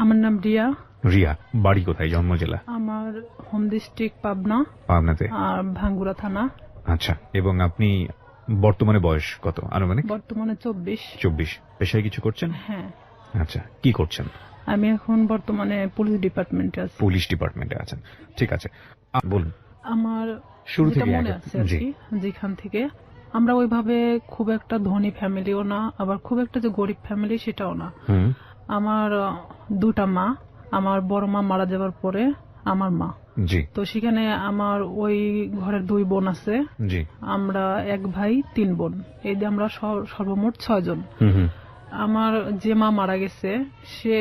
আমার নাম রিয়া। রিয়া, বাড়ি কোথায়, জন্ম জেলা? আমার হোম ডিস্ট্রিক্ট পাবনা। পাবনাতে। আর ভাঙ্গুড়া থানা। আচ্ছা, এবং আপনি বর্তমানে বয়স কত আনুমানিক? বর্তমানে 24। 24। পেশায় কিছু করছেন? হ্যাঁ। আচ্ছা, কি করছেন? আমি এখন বর্তমানে পুলিশ ডিপার্টমেন্টে আছি। পুলিশ ডিপার্টমেন্টে আছেন, ঠিক আছে, বলুন। আমার শুরু থেকে মনে আছে যেখান থেকে আমরা ওইভাবে খুব একটা ধনী ফ্যামিলিও না, আবার খুব একটা যে গরিব ফ্যামিলি সেটাও না। আমার দুটা মা, আমার বড় মা মারা যাওয়ার পরে আমার মা। তো সেখানে আমার ওই ঘরের 2 বোন আছে। আমরা 1 ভাই 3 বোন, এই দিয়ে আমরা সর্বমোট 6 জন। আমার যে মা মারা গেছে সে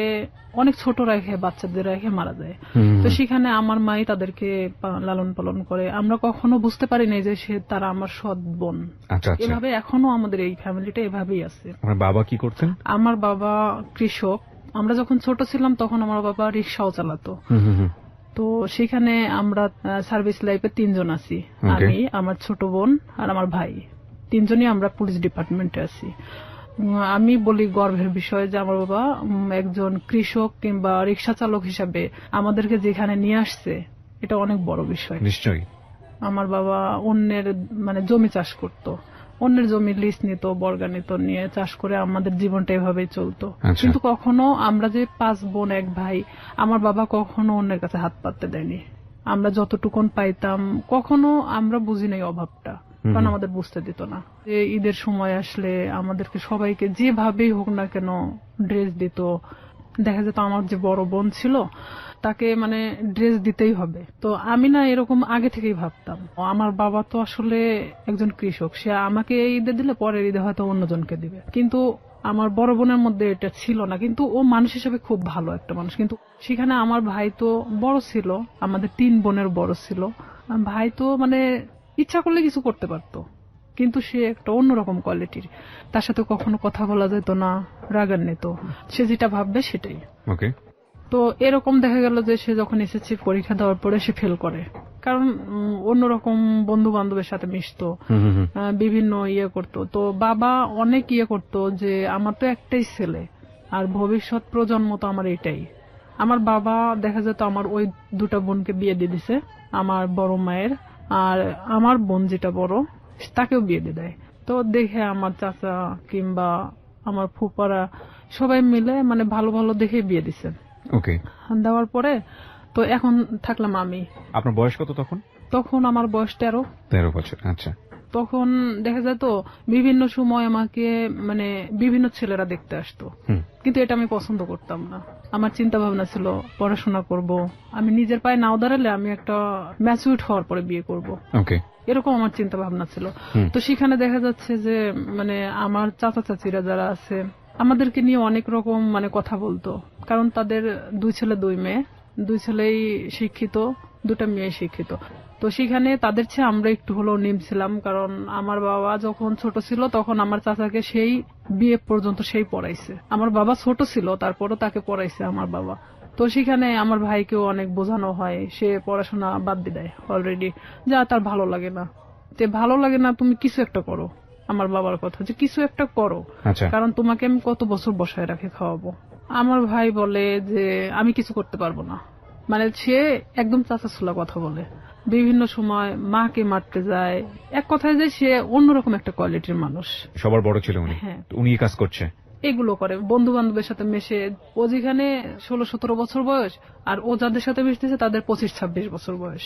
অনেক ছোট রেখে বাচ্চাদের রেখে মারা যায়। তো সেখানে আমার মাই তাদেরকে লালন পালন করে। আমরা কখনো বুঝতে পারি না যে তারা আমার সৎ বোন। এভাবে এখনো আমাদের এই ফ্যামিলিটা এভাবেই আছে। বাবা কি করতেন? আমার বাবা কৃষক। আমরা যখন ছোট ছিলাম তখন আমার বাবা রিক্সাও চালাতো। তো সেখানে আমরা সার্ভিস লাইফে 3 জন আছি, আমি, আমার ছোট বোন আর আমার ভাই। 3 জনই আমরা পুলিশ ডিপার্টমেন্টে আছি। আমি বলি গর্বের বিষয় যে আমার বাবা একজন কৃষক কিংবা রিক্সা চালক হিসাবে আমাদেরকে যেখানে নিয়ে আসছে, এটা অনেক বড় বিষয়। নিশ্চয়ই। আমার বাবা অন্যের জমি চাষ করত, অন্যের জমি লিজ নিত, বর্গা নিত, নিয়ে চাষ করে আমাদের জীবনটা এভাবেই চলতো। কিন্তু কখনো আমরা যে 5 বোন 1 ভাই, আমার বাবা কখনো অন্যের কাছে হাত পাততে দেয়নি। আমরা যতটুকুন পাইতাম কখনো আমরা বুঝি নাই অভাবটা, কারণ আমাদের বুঝতে দিত না। যে ঈদের সময় আসলে আমাদেরকে সবাইকে যেভাবেই হোক না কেন ড্রেস দিত। দেখা যেত আমার যে বড় বোন ছিল তাকে ড্রেস দিতেই হবে। তো আমি না এরকম আগে থেকেই ভাবতাম, আমার বাবা তো আসলে একজন কৃষক, সে আমাকে ঈদে দিলে পরের ঈদে হয়তো অন্যজনকে দিবে। কিন্তু আমার বড় বোনের মধ্যে এটা ছিল না। কিন্তু ও মানুষ হিসেবে খুব ভালো একটা মানুষ। কিন্তু সেখানে আমার ভাই তো বড় ছিল, আমাদের 3 বোনের বড় ছিল। ভাই তো ইচ্ছা করলে কিছু করতে পারতো, কিন্তু সে একটা অন্যরকম কোয়ালিটির। তার সাথে কখনো কথা বলা যেত না, রাগান্বিত, সে যেটা ভাববে সেটাই। তো এরকম দেখা গেল যে সে যখন এসএসসি পরীক্ষা দেওয়ার পরে সে ফেল করে, কারণ অন্যরকম বন্ধু বান্ধবের সাথে মিশতো, বিভিন্ন করতো। তো বাবা অনেক করতো যে আমার তো একটাই ছেলে আর ভবিষ্যৎ প্রজন্ম তো আমার এটাই। আমার বাবা দেখা যেত আমার ওই 2টা বোনকে বিয়ে দিয়ে দিছে, আমার বড় মায়ের, আর আমার বোন যেটা বড় তাকেও বিয়ে দিয়ে দেয়। তো দেখে আমার চাচা কিংবা আমার ফুপারা সবাই মিলে ভালো ভালো দেখে বিয়ে দিছে। দেওয়ার পরে তো এখন থাকলাম আমি। আপনার বয়স কত তখন? তখন আমার বয়স 13 বছর। আচ্ছা। তখন দেখা যেত বিভিন্ন সময় আমাকে বিভিন্ন ছেলেরা দেখতে আসতো, কিন্তু এটা আমি পছন্দ করতাম না। আমার চিন্তা ভাবনা ছিল পড়াশোনা করব, আমি নিজের পায়ে নাও দাঁড়ালে আমি একটা ম্যাচুরড হওয়ার পরে বিয়ে করব, এরকম আমার চিন্তা ভাবনা ছিল। তো সেখানে দেখা যাচ্ছে যে আমার চাচা চাচিরা যারা আছে আমাদেরকে নিয়ে অনেক রকম কথা বলতো, কারণ তাদের 2 ছেলে 2 মেয়ে, 2 ছেলেই শিক্ষিত, 2টা মেয়ে শিক্ষিত। তো সেখানে তাদের চেয়ে আমরা একটু হলেও নিমছিলাম, কারণ আমার বাবা যখন ছোট ছিল তখন আমার চাচাকে সেই বিয়ে পর্যন্ত সেই পড়াইছে। আমার বাবা ছোট ছিল তারপরও তাকে পড়াইছে আমার বাবা। তো সেখানে আমার ভাইকেও অনেক বোঝানো হয়, সে পড়াশোনা বাদ দিয়ে দেয় অলরেডি, যা তার ভালো লাগে না। ভালো লাগে না, তুমি কিছু একটা করো। আমার বাবার কথা যে কিছু একটা করো, কারণ তোমাকে আমি কত বছর বসায় রাখে খাওয়াবো। আমার ভাই বলে যে আমি কিছু করতে পারবো না, সে একদম চাচাছুলা কথা বলে, বিভিন্ন সময় মাকে মারতে যায়। এক কথায় যে সে অন্যরকম একটা কোয়ালিটির মানুষ। সবার বড় ছিল উনি। হ্যাঁ, উনি কাজ করছে, এগুলো করে, বন্ধু বান্ধবের সাথে মেশে। ও যেখানে 16-17 বছর বয়স, আর ও যাদের সাথে মিশতেছে তাদের 25-26 বছর বয়স।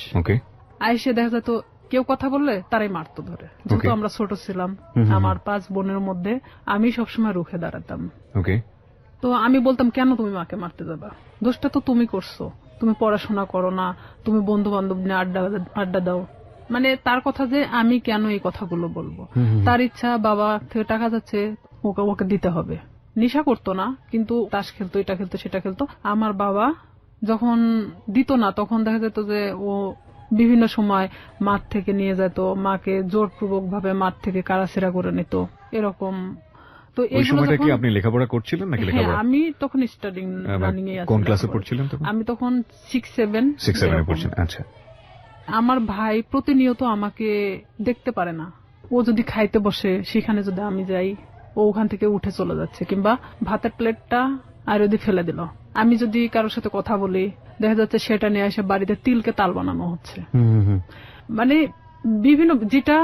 আইসে দেখা যেত কেউ কথা বললে তারাই মারতো ধরে। যেহেতু আমরা ছোট ছিলাম, আমার 5 বোনের মধ্যে আমি সবসময় রুখে দাঁড়াতাম। তো আমি বলতাম, কেন তুমি মাকে মারতে যাবা, দোষটা তো তুমি করছো, তুমি পড়াশোনা করো না, তুমি বন্ধু বান্ধব নিয়ে আড্ডা দাও। তার কথা যে আমি কেন এই কথাগুলো বলবো, তার ইচ্ছা বাবা থেকে টাকা যাচ্ছে ওকে দিতে হবে। নেশা করতো না, কিন্তু তাস খেলতো, এটা খেলতো, সেটা খেলতো। আমার বাবা যখন দিত না তখন দেখা যেত যে ও বিভিন্ন সময় মাঠ থেকে নিয়ে যেত, মাকে জোরপূর্বক ভাবে মাঠ থেকে কারাছেড়া করে নিত, এরকম। তো এই সময়টা কি আপনি লেখাপড়া করছিলেন নাকি? লেখাপড়া আমি তখন স্টাডিং রানিং এ আছি। কোন ক্লাসে পড়ছিলেন তখন? আমি তখন 6-7 এ পড়ছেন। আচ্ছা। আমার ভাই প্রতিনিয়ত আমাকে দেখতে পারে না। ও যদি খাইতে বসে সেখানে যদি আমি যাই, ও ওখান থেকে উঠে চলে যাচ্ছে, কিংবা ভাতের প্লেটটা আর যদি ফেলে দিল, আমি যদি কারোর সাথে কথা বলি, দেখা যাচ্ছে সেটা নিয়ে এসে বাড়িতে তিলকে তাল বানানো হচ্ছে। মানে বিভিন্ন, যেটা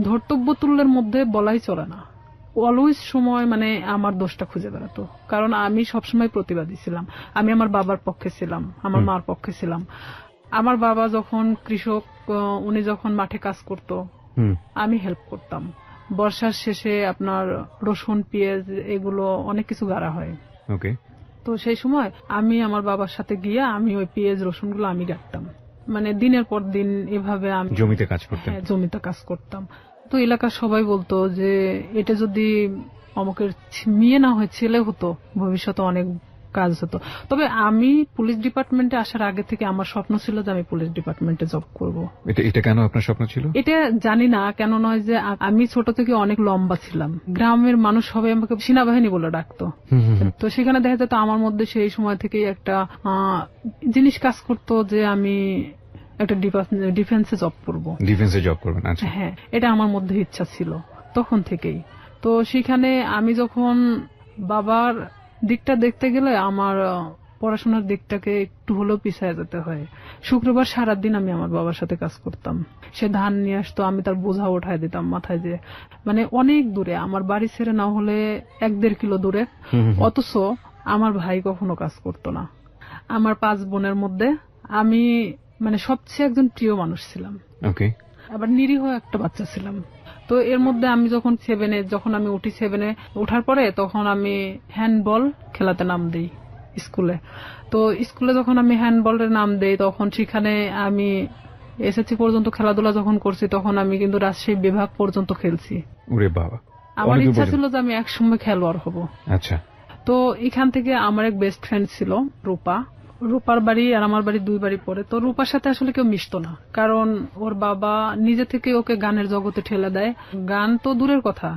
ধর্তব্য তুল্যের মধ্যে বলাই চলে না। অলওয়েজ সময় মানে আমার দোষটা খুঁজে বেড়াতো, কারণ আমি সবসময় প্রতিবাদী ছিলাম। আমি আমার বাবার পক্ষে ছিলাম, আমার মার পক্ষে ছিলাম। আমার বাবা যখন কৃষক, উনি যখন মাঠে কাজ করত, আমি হেল্প করতাম। বর্ষার শেষে আপনার রসুন, পেঁয়াজ এগুলো অনেক কিছু গাড়া হয়। ওকে। তো সেই সময় আমি আমার বাবার সাথে গিয়ে আমি ওই পেঁয়াজ রসুন গুলো আমি গাড়তাম। মানে দিনের পর দিন এভাবে আমি জমিতে কাজ করতাম। হ্যাঁ, জমিতে কাজ করতাম। তো এলাকার সবাই বলতো যে এটা যদি অমুকের মেয়ে না হয় ছেলে হতো, ভবিষ্যতে অনেক কাজ হতো। তবে আমি পুলিশ ডিপার্টমেন্টে আসার আগে থেকে আমার স্বপ্ন ছিল যে আমি পুলিশ ডিপার্টমেন্টে জব করব। এটা কেন আপনার স্বপ্ন ছিল? এটা জানি না কেন, নয় যে আমি ছোট থেকে অনেক লম্বা ছিলাম, গ্রামের মানুষ সবাই আমাকে সেনাবাহিনী বলে ডাকতো। তো সেখানে দেখা যেত আমার মধ্যে সেই সময় থেকেই একটা জিনিস কাজ করতো যে আমি একটা ডিফেন্সে জব করবো। ডিফেন্সে জব করবেন? আচ্ছা। হ্যাঁ, এটা আমার মধ্যে ইচ্ছা ছিল তখন থেকেই। তো সেখানে আমি যখন বাবার দিকটা দেখতে গেলে আমার পড়াশোনার দিকটাকে একটু হলেও পিছিয়ে যেতে হয়। শুক্রবার সারাদিন আমি আমার বাবার সাথে কাজ করতাম। সে ধান নিয়ে আসতো, আমি তার বোঝা উঠায় দিতাম মাথায়, যে মানে অনেক দূরে, আমার বাড়ি ছেড়ে না হলে 1-1.5 কিলো দূরে। অথচ আমার ভাই কখনো কাজ করতো না। আমার 5 বোনের মধ্যে আমি মানে সবচেয়ে একজন প্রিয় মানুষ ছিলাম। ওকে। আবার নিরীহ একটা বাচ্চা ছিলাম। তো এর মধ্যে আমি যখন 7-এ, যখন আমি উঠি 7-এ ওঠার পরে, তখন আমি হ্যান্ডবল খেলাতে নাম দিই স্কুলে। তো স্কুলে যখন আমি হ্যান্ডবলের নাম দেই, তখন সেখানে আমি এসএসসি পর্যন্ত খেলাধুলা যখন করছি, তখন আমি কিন্তু রাজশাহী বিভাগ পর্যন্ত খেলছি। ওরে বাবা! আমার ইচ্ছা ছিল যে আমি একসময় খেলোয়াড় হব। আচ্ছা। তো এখান থেকে আমার এক বেস্ট ফ্রেন্ড ছিল রূপা। রূপার বাড়ি আর আমার বাড়ি 2 বাড়ি পরে। তো রূপার সাথে আসলে কেউ মিশতো না, কারণ ওর বাবা নিজে থেকে ওকে গানের জগতে ঠেলে দেয়। গান তো দূরের কথা,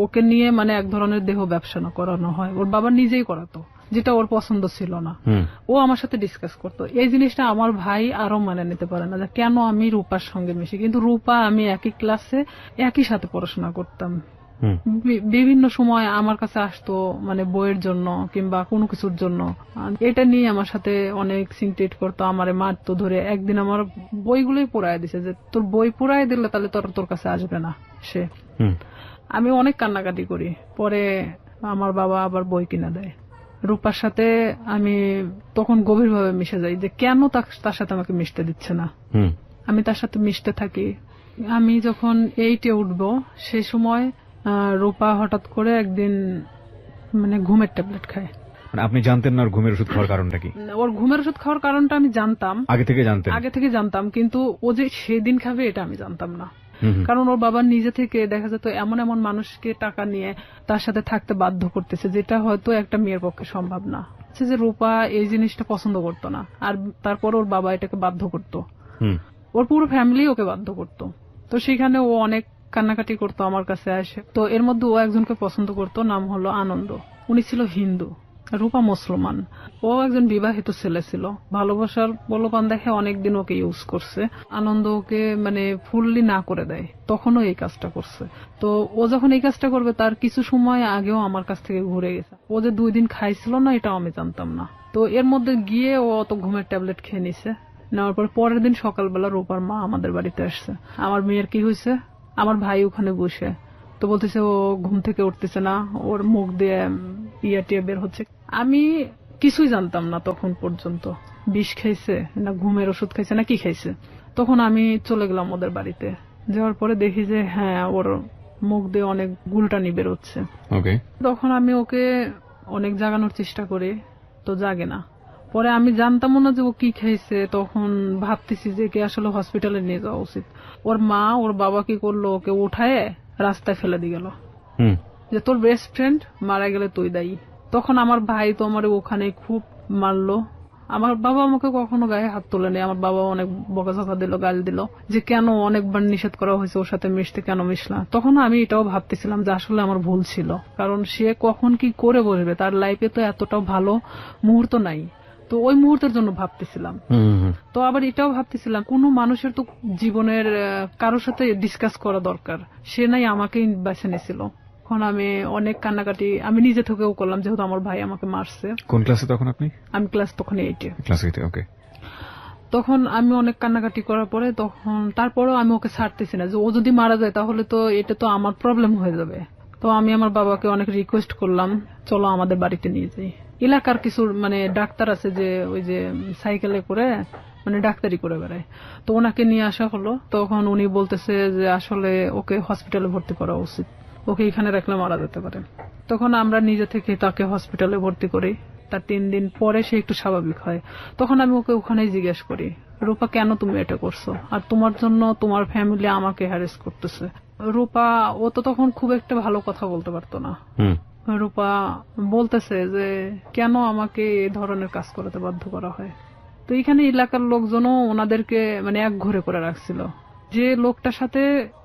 ওকে নিয়ে মানে এক ধরনের দেহ ব্যবসা করানো হয়। ওর বাবা নিজেই করাতো, যেটা ওর পছন্দ ছিল না। ও আমার সাথে ডিসকাস করতো। এই জিনিসটা আমার ভাই আরো মানে নিতে পারে না, যে কেন আমি রূপার সঙ্গে মিশি। কিন্তু রূপা আমি একই ক্লাসে একই সাথে পড়াশোনা করতাম। বিভিন্ন সময় আমার কাছে আসতো, মানে বইয়ের জন্য কিংবা কোনো কিছুর জন্য। এটা নিয়ে আমার সাথে অনেক সিনক্রেট করতো, আমারে মারতো ধরে। একদিন আমার বইগুলোই পোড়ায় দিছে, যে তোর বই পোড়ায় দিলে তাহলে তোর কাছে আসবে না সে। আমি অনেক কান্নাকাটি করি। পরে আমার বাবা আবার বই কিনে দেয়। রূপার সাথে আমি তখন গভীরভাবে মিশে যাই, যে কেন তার সাথে আমাকে মিশতে দিচ্ছে না। আমি তার সাথে মিশতে থাকি। আমি যখন 8-এ উঠবো, সে সময় রূপা হঠাৎ করে একদিন মানে ঘুমের ট্যাবলেট খায়। মানে আপনি জানতেন না ওর ঘুমের ওষুধ খাওয়ার কারণটা কি? ওর ঘুমের ওষুধ খাওয়ার কারণটা আমি জানতাম, আগে থেকে জানতাম, কিন্তু ও যে সেদিন খাবে এটা আমি জানতাম না। কারণ ওর বাবা নিজে থেকে দেখা যেত এমন এমন মানুষকে টাকা নিয়ে তার সাথে থাকতে বাধ্য করতেছে, যেটা হয়তো একটা মেয়ের পক্ষে সম্ভব না। যে রূপা এই জিনিসটা পছন্দ করতো না, আর তারপর ওর বাবা এটাকে বাধ্য করতো। ওর পুরো ফ্যামিলি ওকে বাধ্য করতো। তো সেখানে ও অনেক কান্নাকাটি করতো আমার কাছে আসে। তো এর মধ্যে ও একজনকে পছন্দ করতো, নাম হলো আনন্দ। উনি ছিল হিন্দু, রূপা মুসলমান। ও একজন বিবাহিত ছেলে ছিল। ভালোবাসার প্রলোভন দেখে অনেকদিন ওকে ইউজ করছে। আনন্দ ওকে মানে ফুললি না করে দেয়, তখনও এই কাজটা করছে। তো ও যখন এই কাজটা করবে, তার কিছু সময় আগেও আমার কাছ থেকে ঘুরে গেছে। ও যে 2 দিন খাইছিল না, এটাও আমি জানতাম না। তো এর মধ্যে গিয়ে ও অত ঘুমের ট্যাবলেট খেয়ে নিছে। নেওয়ার পর পরের দিন সকালবেলা রূপার মা আমাদের বাড়িতে আসছে। আমার মেয়ের কি হয়েছে, আমার ভাই ওখানে বসে। তো বলতেছে ও ঘুম থেকে উঠতেছে না, ওর মুখ দিয়ে টিয়া বের হচ্ছে। আমি কিছুই জানতাম না তখন পর্যন্ত, বিষ খাইছে না ঘুমের ওষুধ খাইছে না কি খাইছে। তখন আমি চলে গেলাম ওদের বাড়িতে। যাওয়ার পরে দেখি যে হ্যাঁ, ওর মুখ দিয়ে অনেক গুলটানি বেরোচ্ছে। তখন আমি ওকে অনেক জাগানোর চেষ্টা করি, তো জাগে না। পরে আমি জানতামও না যে ও কি খাইছে। তখন ভাবতেছি যে কে আসলে হসপিটালে নিয়ে যাওয়া উচিত। ওর মা ওর বাবা কি করলো, ওকে উঠায় রাস্তায় ফেলে দিয়ে গেল, যে তোর বেস্ট ফ্রেন্ড মারা গেলে তুই দায়ী। তখন আমার ভাই তো আমার ওখানে খুব মারলো। আমার বাবা আমাকে কখনো গায়ে হাত তোলেনি। আমার বাবা অনেক বকাঝকা দিল, গালি দিল, যে কেন অনেকবার নিষেধ করা হয়েছে ওর সাথে মিশতে, কেন মিশলা। তখন আমি এটাও ভাবতেছিলাম যে আসলে আমার ভুল ছিল, কারণ সে কখন কি করে বসবে, তার লাইফে তো এতটাও ভালো মুহূর্ত নাই। তো ওই মুহূর্তের জন্য ভাবতেছিলাম। তো আবার এটাও ভাবতেছিলাম কোন মানুষের তো জীবনের কারোর সাথে ডিসকাস করা দরকার, সে নাই আমাকেই বেছে নিয়েছিল। তখন আমি অনেক কান্নাকাটি আমি নিজে থেকেও করলাম, যেহেতু আমার ভাই আমাকে মারছে। কোন ক্লাসে তখন আপনি? আমি ক্লাস তখন 8-এ। ক্লাস 8-এ, ওকে। তখন আমি অনেক কান্নাকাটি করার পরে তখন তারপরেও আমি ওকে ছাড়তেছি না, যে ও যদি মারা যায় তাহলে তো এটা তো আমার প্রবলেম হয়ে যাবে। তো আমি আমার বাবাকে অনেক রিকোয়েস্ট করলাম, চলো আমাদের বাড়িতে নিয়ে যাই। এলাকার কিছু ডাক্তার আছে যে ওই যে সাইকেলে করে ডাক্তারি করে বেড়ায়, তো ওনাকে নিয়ে আসা হলো। তখন উনি বলতেছে যে আসলে ওকে হসপিটালে ভর্তি করা উচিত, ওকে এখানে রাখলে মারা যেতে পারে। তখন আমরা নিজে থেকে তাকে হসপিটালে ভর্তি করি। তার 3 দিন পরে সে একটু স্বাভাবিক হয়। তখন আমি ওকে ওখানেই জিজ্ঞেস করি, রূপা কেন তুমি এটা করছো, আর তোমার জন্য তোমার ফ্যামিলি আমাকে হ্যারেস করতেছে। রূপা ও তো তখন খুব একটা ভালো কথা বলতে পারতো না। রূপা বলতেছে যে কেন আমাকে এই ধরনের কাজ করতে বাধ্য করা হয়। তো এখানে এলাকার লোকজনও ওনাদেরকে এক ঘরে করে রাখছিল। যে লোকটার সাথে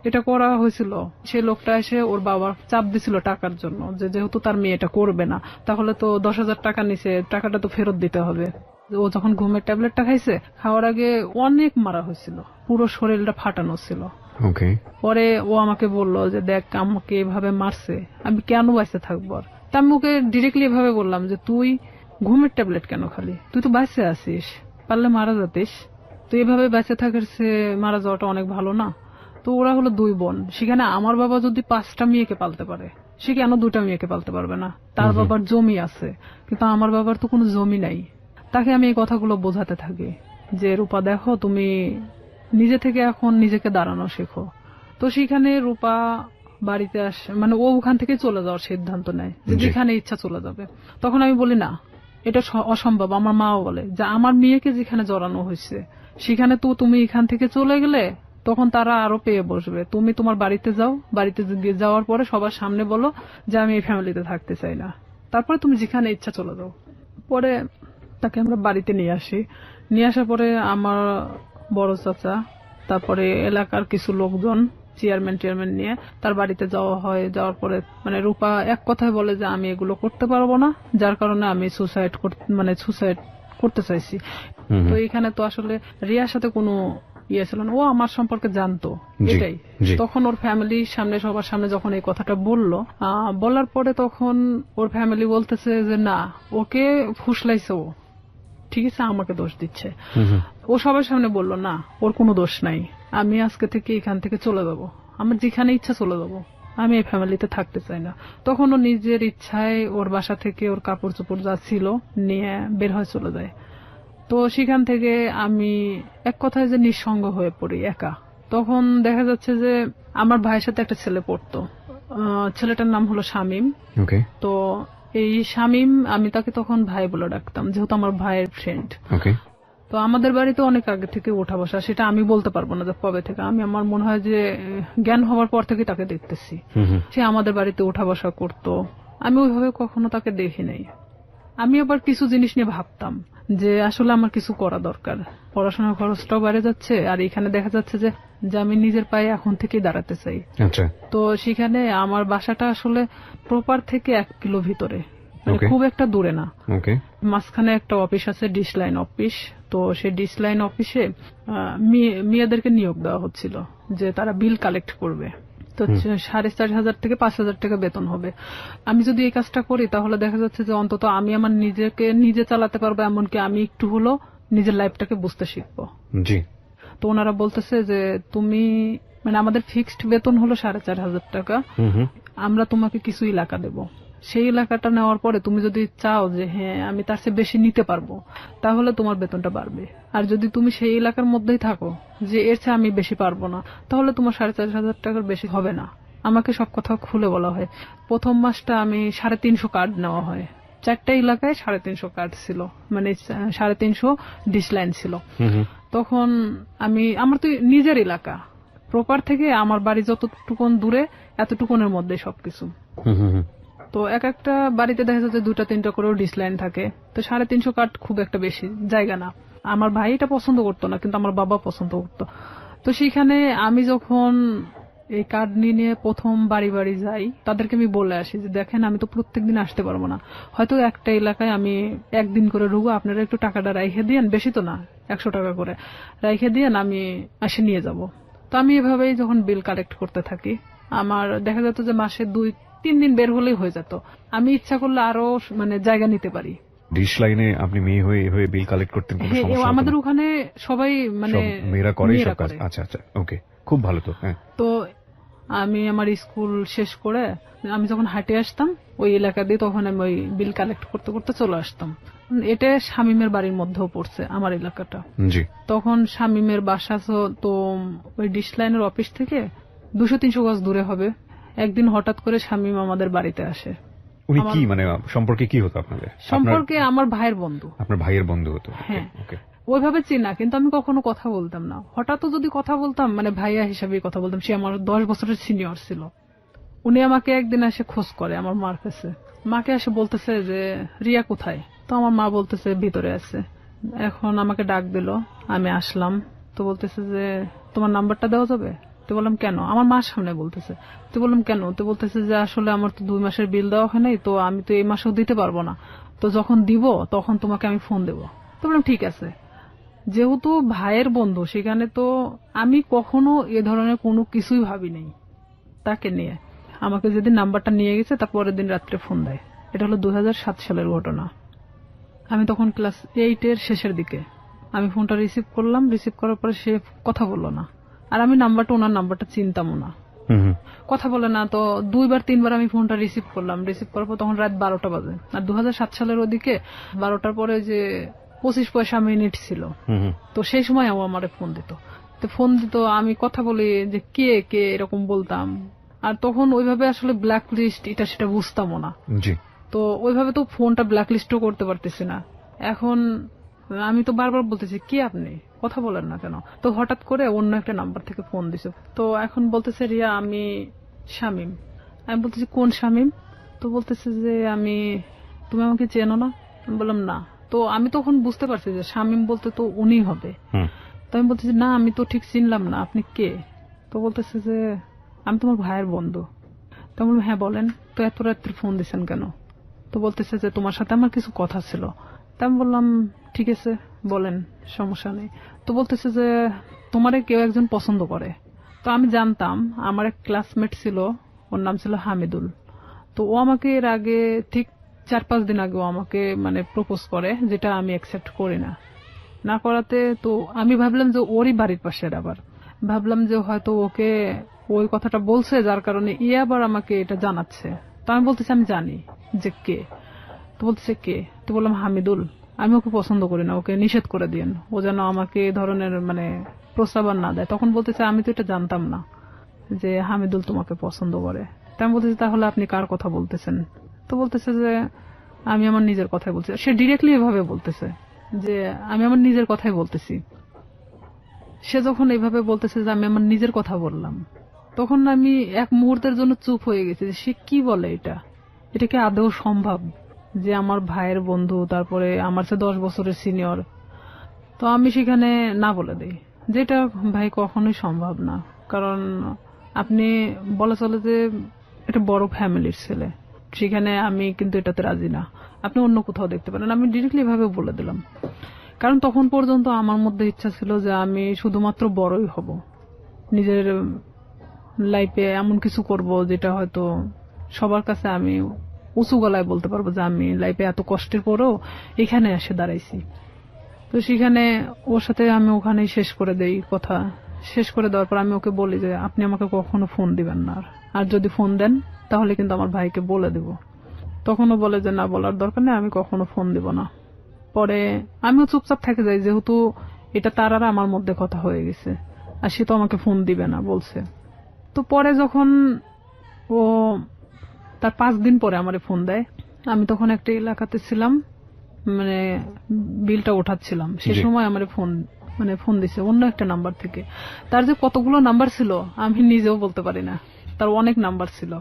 এটা করা হয়েছিল সেই লোকটা এসে ওর বাবার চাপ দিছিল টাকার জন্য, যে যেহেতু তার মেয়ে এটা করবে না তাহলে তো 10,000 টাকা নিছে, টাকাটা তো ফেরত দিতে হবে। ও যখন ঘুমের ট্যাবলেটটা খাইছে, খাওয়ার আগে অনেক মারা হয়েছিল, পুরো শরীরটা ফাটানো ছিল। পরে ও আমাকে বলল যে দেখ আমাকে এভাবে মারছে, আমি কেন বাইসে থাকবো। আর তা আমি ওকে ডিরেক্টলি এভাবে বললাম যে তুই ঘুমের ট্যাবলেট কেন খালি, তুই তো বাইসে আসিস, পারলে মারা যাতিস, তো এভাবে বেঁচে থাকার সে মারা যাওয়াটা অনেক ভালো না। তো ওরা হলো 2 বোন, সেখানে আমার বাবা যদি 5টা মেয়েকে পালতে পারে, সে কেন 2টা মেয়েকে পালতে পারবে না? তার বাবার জমি আছে, কিন্তু আমার বাবার তো কোনো জমি নাই। তাকে আমি এই কথাগুলো বোঝাতে থাকি যে রূপা দেখো, তুমি নিজে থেকে এখন নিজেকে দাঁড়ানো শেখো। তো সেখানে রূপা বাড়িতে আসে, ও ওখান থেকে চলে যাওয়ার সিদ্ধান্ত নেয়, যে যেখানে ইচ্ছা চলে যাবে। তখন আমি বলি না, এটা অসম্ভব। আমার মাও বলে যে আমার মেয়েকে যেখানে জড়ানো হয়েছে সেখানে তো তুমি এখান থেকে চলে গেলে তখন তারা আরো পেয়ে বসবে। তুমি তোমার বাড়িতে যাও, বাড়িতে যাওয়ার পরে সবার সামনে বলো যে আমি এই ফ্যামিলিতে থাকতে চাই না, তারপরে তুমি যেখানে ইচ্ছা চলে যাও। পরে তাকে আমরা বাড়িতে নিয়ে আসি। নিয়ে আসার পরে আমার বড় চাচা, তারপরে এলাকার কিছু লোকজন, চেয়ারম্যান নিয়ে তার বাড়িতে যাওয়া হয়। যাওয়ার পরে রূপা এক কথায় বলে যে আমি এগুলো করতে পারবো না, যার কারণে আমি সুসাইড করতে চাইছি। তো এখানে তো আসলে রিয়ার সাথে কোনো ইয়ে ছিল না, ও আমার সম্পর্কে জানতো এটাই। তখন ওর ফ্যামিলির সামনে, সবার সামনে যখন এই কথাটা বলার পরে তখন ওর ফ্যামিলি বলতেছে যে না, ওকে ফুসলাইছে, ও ঠিক আছে আমাকে দোষ দিচ্ছে। ও সবার সামনে বললো না, ওর কোনো দোষ নাই, আমি আজকে থেকে এখান থেকে চলে যাবো, আমার যেখানে ইচ্ছা চলে যাবো, আমি এই ফ্যামিলিতে থাকতে চাই না। তখন ও নিজের ইচ্ছায় ওর বাসা থেকে ওর কাপড় চোপড় যা ছিল নিয়ে বের হয়ে চলে যায়। তো সেখান থেকে আমি এক কথায় যে নিঃসঙ্গ হয়ে পড়ি, একা। তখন দেখা যাচ্ছে যে আমার ভাইয়ের সাথে একটা ছেলে পড়তো, ছেলেটার নাম হলো শামীম। তো এই শামীম, আমি তাকে তখন ভাই বলে ডাকতাম, যেহেতু আমার ভাইয়ের ফ্রেন্ড। তো আমাদের বাড়িতে অনেক আগে থেকে ওঠা বসা, সেটা আমি বলতে পারবো না যে কবে থেকে, আমার মনে হয় যে জ্ঞান হওয়ার পর থেকে তাকে দেখতেছি। সে আমাদের বাড়িতে ওঠা বসা করতো, আমি ওইভাবে কখনো তাকে দেখি নাই। আমি আবার কিছু জিনিস নিয়ে ভাবতাম যে আসলে আমার কিছু করা দরকার, পড়াশোনার খরচটাও বেড়ে যাচ্ছে, আর এখানে দেখা যাচ্ছে যে আমি নিজের পায়ে এখন থেকেই দাঁড়াতে চাই। তো সেখানে আমার বাসাটা আসলে প্রপার থেকে 1 কিলো ভিতরে, খুব একটা দূরে না। মাঝখানে একটা অফিস আছে, ডিশ লাইন অফিস। তো সেই ডিশ লাইন অফিসে মেয়েদেরকে নিয়োগ দেওয়া হচ্ছিল যে তারা বিল কালেক্ট করবে। তো 4,500 থেকে 5,000 টাকা বেতন হবে। আমি যদি এই কাজটা করি তাহলে দেখা যাচ্ছে যে অন্তত আমি আমার নিজেকে নিজে চালাতে পারবো, এমনকি আমি একটু হলো নিজের লাইফটাকে বুঝতে শিখবো। তো ওনারা বলতেছে যে তুমি আমাদের ফিক্সড বেতন হলো 4,500 টাকা, আমরা তোমাকে কিছু এলাকা দেব, সেই এলাকাটা নেওয়ার পরে তুমি যদি চাও যে হ্যাঁ আমি তার চেয়ে বেশি নিতে পারবো, তাহলে তোমার বেতনটা বাড়বে। আর যদি তুমি সেই এলাকার মধ্যেই থাকো যে এর চেয়ে আমি বেশি পারবো না, তাহলে তোমার 4,500 টাকার বেশি হবে না। আমাকে সব কথা খুলে বলা হয়। প্রথম মাসটা আমি 350 কার্ড নেওয়া হয়, 4টা এলাকায় 350 কার্ড ছিল, 350 ডিশ লাইন ছিল। তখন আমার তো নিজের এলাকা, প্রপার থেকে আমার বাড়ি যতটুকুন দূরে এতটুকুনের মধ্যে সবকিছু। তো এক একটা বাড়িতে দেখা যাচ্ছে 2টা-3টা করেও ডিশ লাইন থাকে। তো 350 কার্ড খুব একটা বেশি জায়গা না। আমার ভাই এটা পছন্দ করতো না, কিন্তু আমার বাবা পছন্দ করতো। তো সেখানে আমি যখন এই কার্ড নিয়ে প্রথম বাড়ি বাড়ি যাই, তাদেরকে আমি বলে আসি যে দেখেন আমি তো প্রত্যেকদিন আসতে পারবো না, হয়তো একটা এলাকায় আমি 1 দিন করে রুবো, আপনারা একটু টাকাটা রাইখে দিয়েন, বেশি তো না 100 টাকা করে রাইখে দিয়েন, আমি এসে নিয়ে যাব। তো আমি এভাবেই যখন বিল কালেক্ট করতে থাকি, আমার দেখা যেত যে মাসে 3 দিন বের হলেই হয়ে যেত। আমি ইচ্ছা করলে আরো মানে জায়গা নিতে পারি। ডিশ লাইনে আপনি মেয়ে হয়ে হয়ে বিল কালেক্ট করতেন, কোনো সমস্যা হতো না? আমাদের ওখানে সবাই মানে মেয়েরা করে সব কাজ। আচ্ছা আচ্ছা, ওকে, খুব ভালো তো। হ্যাঁ, তো আমি আমার স্কুল শেষ করে আমি যখন হাঁটে আসতাম ওই এলাকা দিয়ে, তখন আমি ওই বিল কালেক্ট করতে করতে চলে আসতাম। এটা শামীমের বাড়ির মধ্যেও পড়ছে আমার এলাকাটা। জি। তখন শামীমের বাসা তো ওই ডিশ লাইনের অফিস থেকে 200-300 গজ দূরে হবে। একদিন হঠাৎ করে শামীম আমাদের বাড়িতে আসে। উনি কি মানে সম্পর্কে কি হতো আপনাদের? সম্পর্কে আমার ভাইয়ের বন্ধু। আপনার ভাইয়ের বন্ধু হতো? হ্যাঁ, ওইভাবে চিনা, কিন্তু আমি কখনো কথা বলতাম না। হঠাৎ যদি কথা বলতাম মানে ভাইয়া হিসাবে কথা বলতাম। সে আমার 10 বছরের সিনিয়র ছিল। উনি আমাকে একদিন এসে খোঁজ করে আমার মার কাছে। মাকে এসে বলতেছে যে রিয়া কোথায়? তো আমার মা বলতেছে ভিতরে আছে। এখন আমাকে ডাক দিল, আমি আসলাম। তো বলতেছে যে তোমার নাম্বারটা দেওয়া যাবে? তো বললাম কেন? আমার মার সামনে বলতেছে। তো বললাম কেন? তো বলতেছে যে আসলে আমার তো 2 মাসের বিল দেওয়া হয় নাই, তো আমি তো এই মাসেও দিতে পারবো না, তো যখন দিব তখন তোমাকে আমি ফোন দেবো। তো বললাম ঠিক আছে। যেহেতু ভাইয়ের বন্ধু, সেখানে তো আমি কখনো এ ধরনের কোনো কিছুই ভাবি নাই তাকে নিয়ে। আমাকে যেদিন নাম্বারটা নিয়ে গেছে তার পরের দিন রাত্রে ফোন দেয়। এটা হলো 2007 সালের ঘটনা। আমি তখন ক্লাস 8-এর শেষের দিকে। আমি ফোনটা রিসিভ করলাম। রিসিভ করার পরে সে কথা বললো না, আর আমি ওনার নাম্বারটা চিনতামও না। কথা বলে না। তো 2-3 বার আমি ফোনটা রিসিভ করলাম। রিসিভ করার পর তখন রাত 12টা বাজে। আর 2007 সালের ওদিকে 12টার পরে যে 25 পয়সা মিনিট ছিল, তো সেই সময় ও আমারে ফোন দিত। তো ফোন দিত, আমি কথা বলি যে কে কে এরকম বলতাম। আর তখন ওইভাবে আসলে ব্ল্যাক লিস্ট এটা সেটা বুঝতামও না। তো ওইভাবে তো ফোনটা ব্ল্যাক লিস্টও করতে পারতেছি না। এখন আমি তো বারবার বলতেছি কি আপনি কথা বলেন না কেন? তো হঠাৎ করে অন্য একটা নাম্বার থেকে ফোন দিছে। তো এখন বলতেছে রিয়া আমি শামীম। আমি বলতেছি কোন শামীম? তো বলতেছে যে তুমি আমাকে চেনো না? আমি বললাম না। তো আমি তখন বুঝতে পারছি যে শামীম বলতে তো উনি হবে। তো আমি বলতেছি না, আমি তো ঠিক চিনলাম না, আপনি কে? তো বলতেছে যে আমি তোমার ভাইয়ের বন্ধু। তো আমি বললাম হ্যাঁ বলেন, তো এত রাত্রে ফোন দিচ্ছেন কেন? তো বলতেছে যে তোমার সাথে আমার কিছু কথা ছিল। তা আমি বললাম ঠিক আছে বলেন, সমস্যা নেই। তো বলতেছে যে তোমারে কেউ একজন পছন্দ করে। তো আমি জানতাম, আমার এক ক্লাসমেট ছিল, ওর নাম ছিল হামিদুল। তো ও আমাকে এর আগে ঠিক 4-5 দিন আগে আমাকে মানে প্রপোজ করে, যেটা আমি অ্যাকসেপ্ট করি না। না করাতে তো আমি ভাবলাম যে ওরই বাড়ির পাশের, আবার ভাবলাম যে হয়তো ওকে ওই কথাটা বলছে যার কারণে আবার আমাকে এটা জানাচ্ছে। তো আমি বলতেছি আমি জানি যে কে। তো বলতেছে কে? তো বললাম হামিদুল। আমি ওকে পছন্দ করি না, ওকে নিষেধ করে দিয়েন, ও যেন আমাকে এই ধরনের মানে প্রস্তাবনা না দেয়। তখন বলতেছে আমি তো এটা জানতাম না যে হামিদুল তোমাকে পছন্দ করে। তা আমি বলতেছি তাহলে আপনি কার কথা বলতেছেন? তো বলতেছে যে আমি আমার নিজের কথাই বলছি। সে ডিরেক্টলি এভাবে বলতেছে যে আমি আমার নিজের কথাই বলতেছি। সে যখন এইভাবে বলতেছে যে আমি আমার নিজের কথা বললাম, তখন আমি এক মুহূর্তের জন্য চুপ হয়ে গেছি যে সে কি বলে, এটা কি আদৌ সম্ভব যে আমার ভাইয়ের বন্ধু, তারপরে আমার চেয়ে 10 বছরের সিনিয়র। তো আমি সেখানে না বলে দেই, যেটা ভাই কখনোই সম্ভব না। কারণ আপনি বলা চলে যে এটা বড় ফ্যামিলির ছেলে, সেখানে আমি কিন্তু এটাতে রাজি না, আপনি অন্য কোথাও দেখতে পারেন। আমি ডিরেক্টলি ভাবে বলে দিলাম। কারণ তখন পর্যন্ত আমার মধ্যে ইচ্ছা ছিল যে আমি শুধুমাত্র বড়ই হব, নিজের লাইফে এমন কিছু করব যেটা হয়তো সবার কাছে আমি উঁচু গলায় বলতে পারবো যে আমি লাইফে এত কষ্টের পরেও এখানে এসে দাঁড়াইছি। তো সেখানে ওর সাথে আমি ওখানেই শেষ করে দেই কথা। শেষ করে দেওয়ার পর আমি ওকে বলি যে আপনি আমাকে কখনো ফোন দিবেন না, আর যদি ফোন দেন তাহলে কিন্তু আমার ভাইকে বলে দেব। তখনও বলে যে না, বলার দরকার নেই, আমি কখনো ফোন দিব না। পরে আমিও চুপচাপ থেকে যাই, যেহেতু এটা তার আর আমার মধ্যে কথা হয়ে গেছে, আর সে তো আমাকে ফোন দিবে না বলছে। তো পরে যখন ও তার 5 দিন পরে আমারে ফোন দেয়, আমি তখন একটা এলাকাতে ছিলাম, মানে বিলটা ওঠাচ্ছিলাম, সে সময় আমারে ফোন দিছে অন্য একটা নাম্বার থেকে। তার যে কতগুলো নাম্বার ছিল আমি নিজেও বলতে পারি না, তার অনেক নাম্বার ছিল।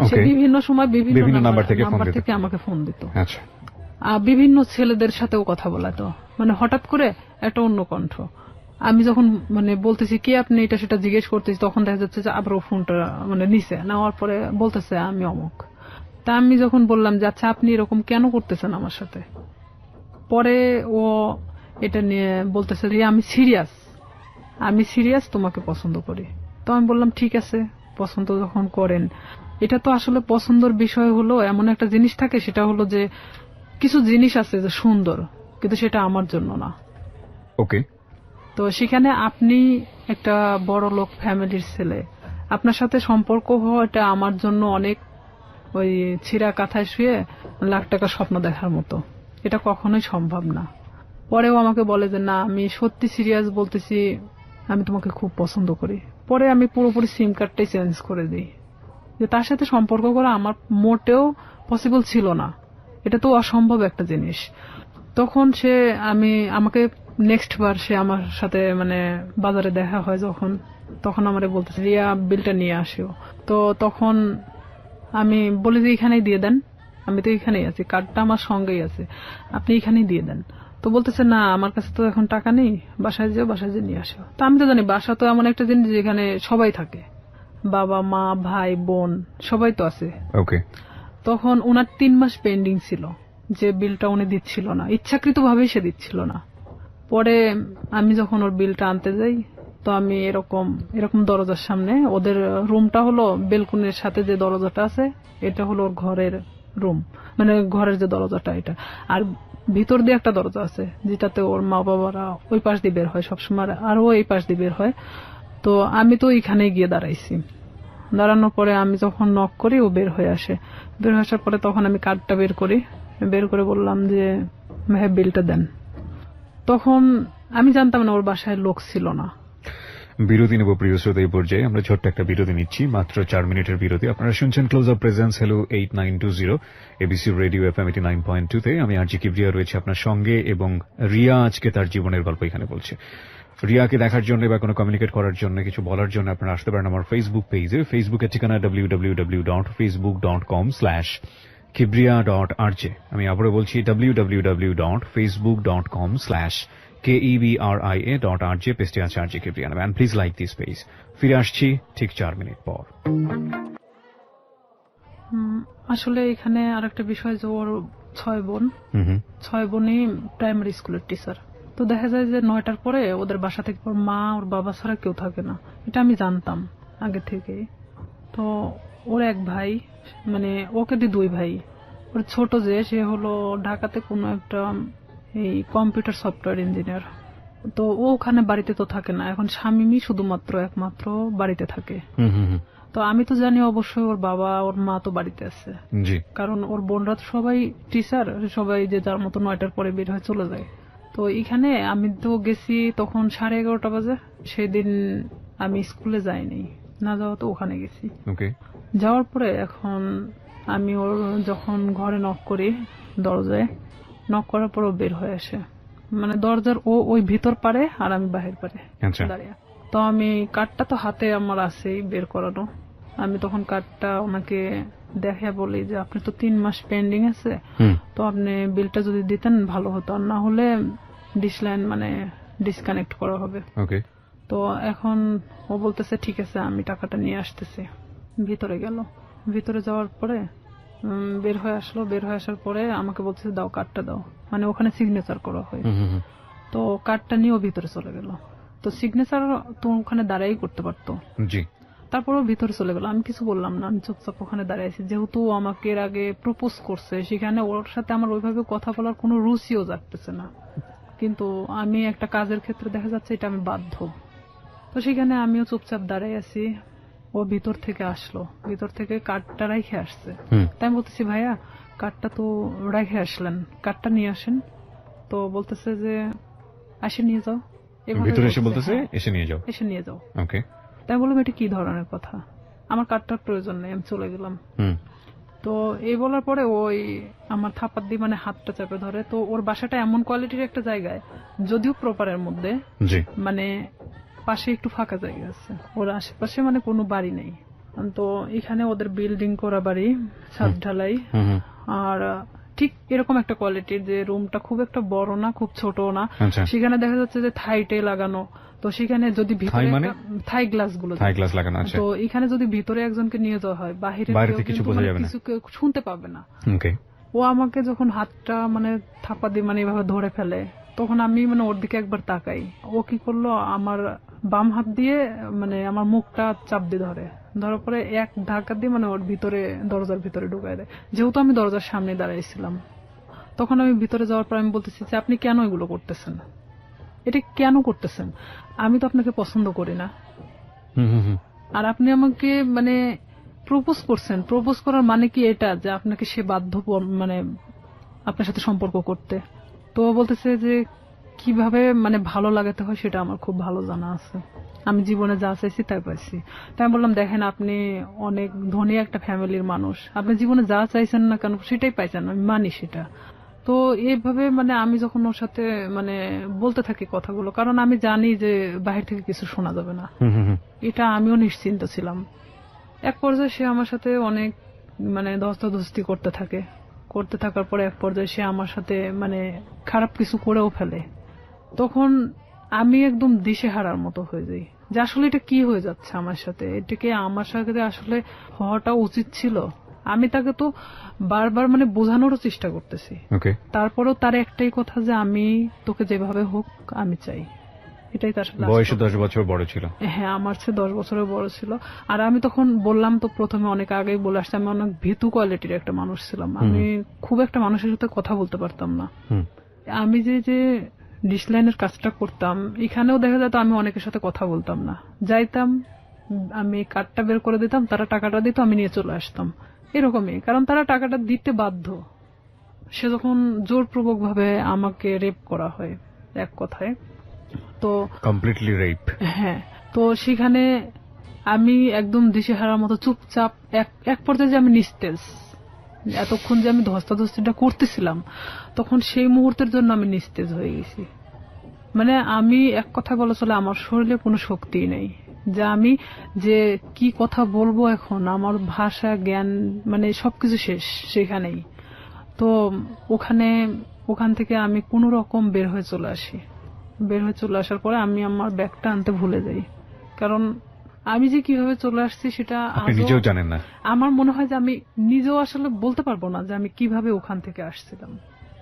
সে বিভিন্ন সময় বিভিন্ন নাম্বার থেকে আমাকে ফোন দিত। বিভিন্ন ছেলেদের সাথেও কথা বলাতো, মানে হঠাৎ করে একটা অন্য কণ্ঠ। আমি যখন মানে বলতেছি কে আপনি, এটা সেটা জিজ্ঞেস করতেছি, তখন দেখা যাচ্ছে যে আবার ও ফোনটা মানে নিচে নেওয়ার পরে বলতেছে আমি অমুক। তা আমি যখন বললাম যে আচ্ছা আপনি এরকম কেন করতেছেন আমার সাথে, পরে ও এটা নিয়ে বলতেছে রিয়া আমি সিরিয়াস তোমাকে পছন্দ করি। তো আমি বললাম ঠিক আছে পছন্দ যখন করেন, এটা তো আসলে পছন্দের বিষয় হলো এমন একটা জিনিস থাকে, সেটা হলো যে কিছু জিনিস আছে যে সুন্দর, কিন্তু সেটা আমার জন্য না। ওকে। তো সেখানে আপনি একটা বড় লোক ফ্যামিলির ছেলে, আপনার সাথে সম্পর্ক হওয়া এটা আমার জন্য অনেক ওই ছিঁড়া কাঁথায় শুয়ে লাখ টাকা স্বপ্ন দেখার মতো, এটা কখনোই সম্ভব না। পরেও আমাকে বলে যে না, আমি সত্যি সিরিয়াস বলতেছি, আমি তোমাকে খুব পছন্দ করি। পরে আমি পুরোপুরি সিম কার্ডটাই চেঞ্জ করে দিই, যে তার সাথে সম্পর্ক করা আমার মোটেও পসিবল ছিল না, এটা তো অসম্ভব একটা জিনিস। তখন সে আমাকে নেক্সট বার সে আমার সাথে মানে বাজারে দেখা হয় যখন, তখন আমারে বলতেছে রিয়া বিলটা নিয়ে আসিও। তো তখন আমি বলি যে এখানেই দিয়ে দেন, আমি তো এখানেই আছি, কার্ডটা আমার সঙ্গেই আছে, আপনি এখানেই দিয়ে দেন। তো বলতেছে না আমার কাছে তো এখন টাকা নেই, বাসায় যেও, বাসায় যেয়ে নিয়ে আসো। তো আমি তো জানি বাসা তো এমন একটা জিনিস যেখানে সবাই থাকে, বাবা মা ভাই বোন সবাই তো আছে। ওকে। তখন ওনার 3 মাস পেন্ডিং ছিল, যে বিলটা উনি দিচ্ছিল না, ইচ্ছাকৃতভাবেই সে দিচ্ছিল না। পরে আমি যখন ওর বিলটা আনতে যাই, তো আমি এরকম দরজার সামনে, ওদের রুমটা হলো বেলকুনির সাথে যে দরজাটা আছে, এটা হলো ওর ঘরের রুম, মানে ঘরের যে দরজাটা এটা, আর ভিতর দিয়ে একটা দরজা আছে যেটাতে ওর মা বাবারা ওই পাশ দিয়ে বের হয় সবসময়, আর ও এই পাশ দিয়ে বের হয়। তো আমি তো এখানে গিয়ে দাঁড়াইছি, দাঁড়ানোর পরে আমি যখন নক করি ও বের হয়ে আসে। বের হয়ে আসার পরে তখন আমি কার্ডটা বের করে বললাম যে ভাই বিলটা দেন। তখন আমি জানতাম না ওর বাসায় লোক ছিল না। বিরতি নেব প্রিয় শ্রোতা। এই পর্যায়ে আমরা ছোট্ট একটা বিরতি নিচ্ছি, মাত্র 4 মিনিটের বিরতি। আপনারা শুনছেন close up presence hello 8920 ABC radio FM 89.2 তে। আমি আরজি কিবরিয়া রয়েছে আপনার সঙ্গে, এবং রিয়া আজকে তার জীবনের গল্প এখানে বলছে। রিয়াকে দেখার জন্য বা কোনো কমিউনিকেট করার জন্য, কিছু বলার জন্য আপনারা আসতে পারেন আমার ফেসবুক পেজে। ফেসবুকের ঠিকানা www.facebook.com/kibria.rj। আমি আবারও বলছি www.facebook.com/KEBRIA.RJ, পেজটি আছে আরজে কিবরিয়া নামে। And please like this page. ফিরে আসছি ঠিক 4 মিনিট পর। আসলে এখানে আরেকটা বিষয় যে ওর 6 বোন, 6 বোনই প্রাইমারি স্কুলের টিচার। তো দেখা যায় যে 9টার পরে ওদের বাসা থেকে ওর মা ওর বাবা ছাড়া কেউ থাকে না, এটা আমি জানতাম আগে থেকে। তো ওর এক ভাই, মানে ওকে দিয়ে 2 ভাই, ওর ছোট যে সে হলো ঢাকাতে কোনো একটা এই কম্পিউটার সফটওয়্যার ইঞ্জিনিয়ার। তো ও ওখানে বাড়িতে তো থাকে না, এখন স্বামী শুধুমাত্র একমাত্র বাড়িতে থাকে। তো আমি তো জানি অবশ্যই ওর বাবা ওর মা তো বাড়িতে আছে, কারণ ওর বোনরা তো সবাই টিচার, সবাই যে যার মতো 9টার পরে বের হয়ে চলে যায়। তো এখানে আমি তো গেছি তখন 11:30 বাজে, সেদিন আমি স্কুলে যাইনি, না যাওয়া তো ওখানে গেছি। যাওয়ার পরে এখন আমি ওর যখন ঘরে নক করি, দরজায় নক করার পর ও বের হয়ে আসে, মানে দরজার ওই ভিতর পারে আর আমি বাহির পারে দাঁড়িয়ে। তো আমি কার্ডটা তো হাতে আমার আছেই বের করানো, আমি তখন কার্ডটা ওনাকে দেখে বলি যে আপনি তো 3 মাস পেন্ডিং আছে, তো আপনি বিলটা যদি দিতেন ভালো হতো, আর না হলে ডিসলাইন মানে ডিসকানেক্ট করা হবে। তো এখন ও বলতেছে ঠিক আছে আমি টাকাটা নিয়ে আসতেছি। ভিতরে গেল, ভিতরে যাওয়ার পরে বের হয়ে আসলো, বের হয়ে আসার পরে আমাকে বলতেছে দাও কার্ডটা দাও, মানে ওখানে সিগনেচার করা হয়। তো কার্ডটা নিয়ে ও ভিতরে চলে গেল। তো সিগনেচার তো ওখানে দাঁড়াই করতে পারতো, তারপরও ভিতরে চলে গেল। আমি কিছু বললাম না, আমি চুপচাপ ওখানে দাঁড়াইছি, যেহেতু আমাকে এর আগে প্রপোজ করছে, সেখানে ওর সাথে আমার ওইভাবে কথা বলার কোনো রুচিও জাগতেছে না, কিন্তু আমি একটা কাজের ক্ষেত্রে দেখা যাচ্ছে এটা আমি বাধ্য। তো সেখানে আমিও চুপচাপ দাঁড়াই আছি। ও ভিতর থেকে আসলো, ভিতর থেকে কার্ডটা রেখে আসছে। তাই আমি বলতেছি ভাইয়া কার্ডটা তো রেখে আসলেন, কার্ডটা নিয়ে আসেন। তো বলতেছে যে আসে নিয়ে যাও, এসে নিয়ে যাও। তাই বললাম এটা কি ধরনের কথা, আমার কার্ডটার প্রয়োজন নেই, আমি চলে গেলাম। তো এই বলার পরে ওই আমার থাপ্পড় দিয়ে মানে হাতটা চেপে ধরে। তো ওর বাসাটা এমন কোয়ালিটির একটা জায়গায়, যদিও প্রপারের মধ্যে, মানে পাশে একটু ফাঁকা জায়গা আছে, ওর আশেপাশে মানে কোনো বাড়ি নেই। তো এখানে ওদের বিল্ডিং করা বাড়ি, ছাদ ঢালাই, আর ঠিক এরকম একটা কোয়ালিটির যে রুমটা খুব একটা বড় না খুব ছোট না, সেখানে দেখা যাচ্ছে যে থাইটে লাগানো। তো সেখানে যদি ভিতরে থাই গ্লাস গুলো লাগানো, তো এখানে যদি ভিতরে একজনকে নিয়ে যাওয়া হয় বাইরে কিছু শুনতে পাবে না। ও আমাকে যখন হাতটা মানে থাপা দিয়ে মানে এভাবে ধরে ফেলে, তখন আমি মানে ওর দিকে একবার তাকাই। ও কি করলো, আমার বাম হাত দিয়ে মানে আমার মুখটা চাপ দিয়ে ধরে, ধরার পরে এক ধাক্কা দিয়ে মানে ওর ভিতরে, দরজার ভিতরে ঢুকায় দেয়। যেহেতু আমি দরজার সামনে দাঁড়াইছিলাম, তখন আমি ভিতরে যাওয়ার পর আমি বলতেছি যে আপনি কেন এগুলো করতেছেন, এটা কেন করতেছেন? আমি তো আপনাকে পছন্দ করি না, আর আপনি আমাকে মানে প্রপোজ করছেন, প্রপোজ করার মানে কি এটা যে আপনাকে সে বাধ্য মানে আপনার সাথে সম্পর্ক করতে? তো বলতেছে যে কিভাবে মানে ভালো লাগাতে হয় সেটা আমার খুব ভালো জানা আছে, আমি জীবনে যা চাইছি তাই পাইছি। তাই আমি বললাম দেখেন আপনি অনেক ধনী একটা ফ্যামিলির মানুষ, আপনি জীবনে যা চাইছেন না কেন সেটাই পাইছেন, আমি মানি সেটা। তো এইভাবে মানে আমি যখন ওর সাথে মানে বলতে থাকি কথাগুলো, কারণ আমি জানি যে বাহির থেকে কিছু শোনা যাবে না, এটা আমিও নিশ্চিন্ত ছিলাম। এক পর্যায়ে সে আমার সাথে অনেক মানে ধস্তাধস্তি করতে থাকার পরে এক পর্যায়ে সে আমার সাথে মানে খারাপ কিছু করেও ফেলে। তখন আমি একদম দিশেহারার মতো হয়ে যাই যে আসলে এটা কি হয়ে যাচ্ছে আমার সাথে, এটাকে আমার সাথে আসলে হওয়াটা উচিত ছিল। আমি তাকে তো বারবার মানে বোঝানোরও চেষ্টা করতেছি, তারপরেও তার একটাই কথা যে আমি তোকে যেভাবে হোক আমি চাই, এটাই তার সাথে। বয়সে 10 বছর বড় ছিল। হ্যাঁ, আমার চেয়ে 10 বছরের বড় ছিল। আর আমি তখন বললাম তো প্রথমে অনেক আগেই বলে আসছি, আমি অনেক ভীতু কোয়ালিটির একটা মানুষ ছিলাম, আমি খুব একটা মানুষের সাথে কথা বলতে পারতাম না। আমি যে ডিসলাইনের কাজটা করতাম, এখানেও দেখা যেত আমি অনেকের সাথে কথা বলতাম না, যাইতাম আমি কার্ডটা বের করে দিতাম, তারা টাকাটা দিত, আমি নিয়ে চলে আসতাম, এরকমই। কারণ তারা টাকাটা দিতে বাধ্য। সে যখন জোরপূর্বক ভাবে আমাকে রেপ করা হয় এক কথায়, তো কমপ্লিটলি রেপ। হ্যাঁ, তো সেখানে আমি একদম দিশেহারার মতো চুপচাপ, এক পর্যায়ে যে আমি নিস্তেজ, এতক্ষণ যে আমি ধস্তাধস্তিটা করতেছিলাম তখন সেই মুহূর্তের জন্য আমি নিস্তেজ হয়ে গেছি। মানে আমি এক কথা বলা চলে আমার শরীরে কোনো শক্তিই নেই, যে আমি যে কি কথা বলবো এখন, আমার ভাষা জ্ঞান মানে সবকিছু শেষ সেখানেই। তো ওখান থেকে আমি কোনো রকম বের হয়ে চলে আসি। বের হয়ে চলে আসার পরে আমি আমার ব্যাগটা আনতে ভুলে যাই, কারণ আমি যে কিভাবে চলে আসছি সেটা আপনি নিজেও জানেন না। আমার মনে হয় যে আমি নিজেও আসলে বলতে পারবো না যে আমি কিভাবে ওখান থেকে আসছিলাম,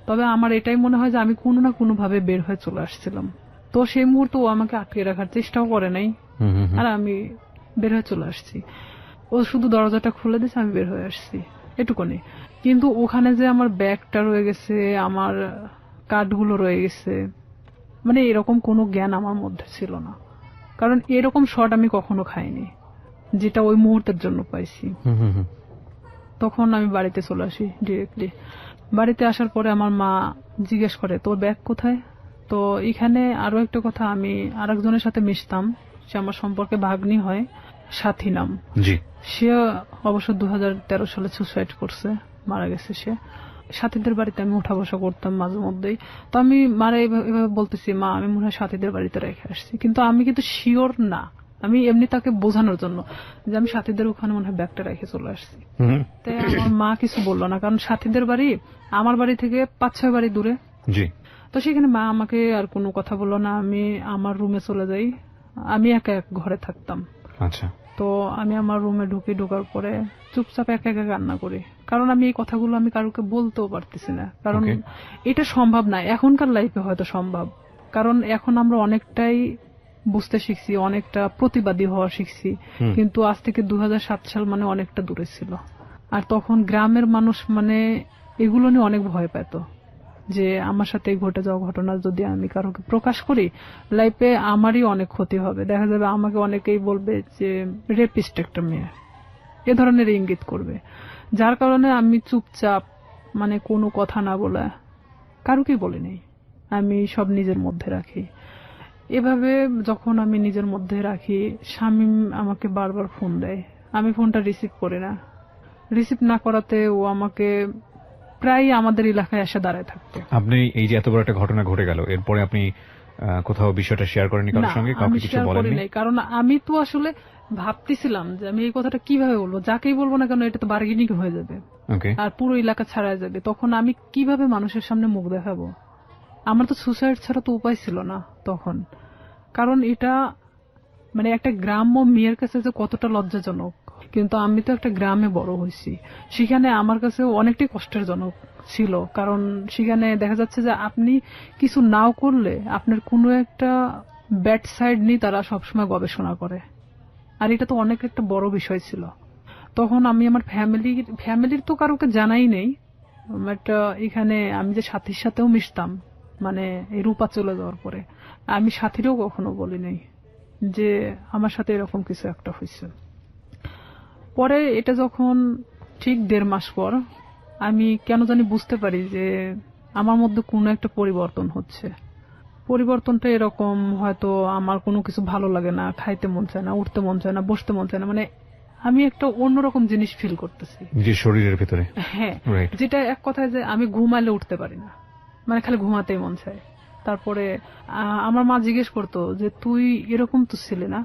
তবে আমার এটাই মনে হয় যে আমি কোনো না কোনো ভাবে বের হয়ে চলে আসছিলাম। তো সেই মুহূর্তে ও আমাকে আটকে রাখার চেষ্টাও করে নাই, আর আমি বের হয়ে চলে আসছি। ও শুধু দরজাটা খুলে দিয়েছে, আমি বের হয়ে আসছি, এটুকুনি। কিন্তু ওখানে যে আমার ব্যাগটা রয়ে গেছে, আমার কার্ডগুলো রয়ে গেছে, মানে এরকম কোনো জ্ঞান আমার মধ্যে ছিল না, কারণ এরকম শট আমি কখনো খাইনি যেটা ওই মুহূর্তের জন্য পাইছি। তখন আমি বাড়িতে চলে আসি ডিরেক্টলি। বাড়িতে আসার পরে আমার মা জিজ্ঞেস করে তোর ব্যাগ কোথায়। তো এখানে আরো একটা কথা, আমি আরেকজনের সাথে মিশতাম, সে আমার সম্পর্কে ভাগ্নি হয়, সাথী নাম। সে অবশ্য 2013 সালে সুসাইড করছে, মারা গেছে সে। সাথীদের বাড়িতে আমি উঠা বসা করতাম মাঝে মধ্যেই। তো আমি মারা এভাবে বলতেছি, মা আমি মনে হয় সাথীদের বাড়িতে রেখে আসছি, কিন্তু আমি কিন্তু শিওর না, আমি এমনি তাকে বোঝানোর জন্য যে আমি সাথীদের ওখানে মনে হয় ব্যাগটা রেখে চলে আসছি। তাই আমার মা কিছু বললো না, কারণ সাথীদের বাড়ি আমার বাড়ি থেকে 5-6 বাড়ি দূরে। তো সেখানে মা আমাকে আর কোনো কথা বললো না, আমি আমার রুমে চলে যাই, আমি একা এক ঘরে থাকতাম। আচ্ছা। তো আমি আমার রুমে ঢোকার পরে চুপচাপ একা একা কান্না করি, কারণ আমি এই কথাগুলো আমি কারোকে বলতেও পারতেছি না, কারণ এটা সম্ভব না। এখনকার লাইফে হয়তো সম্ভব, কারণ এখন আমরা অনেকটাই বুঝতে শিখছি, অনেকটা প্রতিবাদী হওয়া শিখছি, কিন্তু আজ থেকে 2007 সাল মানে অনেকটা দূরে ছিল। আর তখন গ্রামের মানুষ মানে এগুলো নিয়ে অনেক ভয় পেত, যে আমার সাথে ঘটে যাওয়া ঘটনা যদি আমি কারোকে প্রকাশ করি, লাইফে আমারই অনেক ক্ষতি হবে, দেখা যাবে আমাকে অনেকেই বলবে যে রেপিস্ট একটা মেয়ে, এ ধরনের ইঙ্গিত করবে। যার কারণে আমি চুপচাপ মানে কোনো কথা না বলে কারোকেই বলিনি, আমি সব নিজের মধ্যে রাখি। এভাবে যখন আমি নিজের মধ্যে রাখি, শামীম আমাকে বারবার ফোন দেয়, আমি ফোনটা রিসিভ করি না। রিসিভ না করাতে ও আমাকে প্রায় আমাদের এলাকায় এসে দাঁড়ায় থাকতো। আপনি এই যে এত বড় একটা ঘটনা ঘটে গেল, এরপরে আপনি কোথাও বিষয়টা শেয়ার করেননি কারোর সঙ্গে? কাউকে কিছু বলেননি? কারণ আমি তো আসলে ভাবতেছিলাম যে আমি এই কথাটা কিভাবে বলবো, যাকেই বলবো না কেন এটা তো বার্গেনিং হয়ে যাবে আর পুরো এলাকা ছাড়াই যাবে। তখন আমি কিভাবে মানুষের সামনে মুখ দেখাবো? আমার তো সুসাইড ছাড়া তো উপায় ছিল না তখন, কারণ এটা মানে একটা গ্রাম্য মেয়ের কাছে যে কতটা লজ্জাজনক। কিন্তু আমি তো একটা গ্রামে বড় হয়েছি, সেখানে আমার কাছে অনেকটাই কষ্টের জনক ছিল, কারণ সেখানে দেখা যাচ্ছে যে আপনি কিছু নাও করলে আপনার কোনো একটা ব্যাড সাইড নিয়ে তারা সবসময় গবেষণা করে, আর এটা তো অনেক একটা বড় বিষয় ছিল। তখন আমি আমার ফ্যামিলির তো কারোকে জানাই নেই, বাট এখানে আমি যে সাথীর সাথেও মিশতাম, মানে এই রূপা চলে যাওয়ার পরে আমি সাথীরও কখনো বলি নাই যে আমার সাথে এরকম কিছু একটা হয়েছে। পরে এটা যখন ঠিক 1.5 মাস পর আমি কেন জানি বুঝতে পারি যে আমার মধ্যে কোনো একটা পরিবর্তন হচ্ছে। পরিবর্তনটা এরকম, হয়তো আমার কোনো কিছু ভালো লাগে না, খাইতে মন চায় না, উঠতে মন চায় না, বসতে মন চায় না, মানে আমি একটা অন্যরকম জিনিস ফিল করতেছি যে শরীরের ভিতরে। হ্যাঁ, যেটা এক কথায় যে আমি ঘুমালে উঠতে পারি না, মানে খালি ঘুমাতেই মন চায়। তারপরে আমার মা জিজ্ঞেস করতো যে তুই এরকম তো ছিলি না,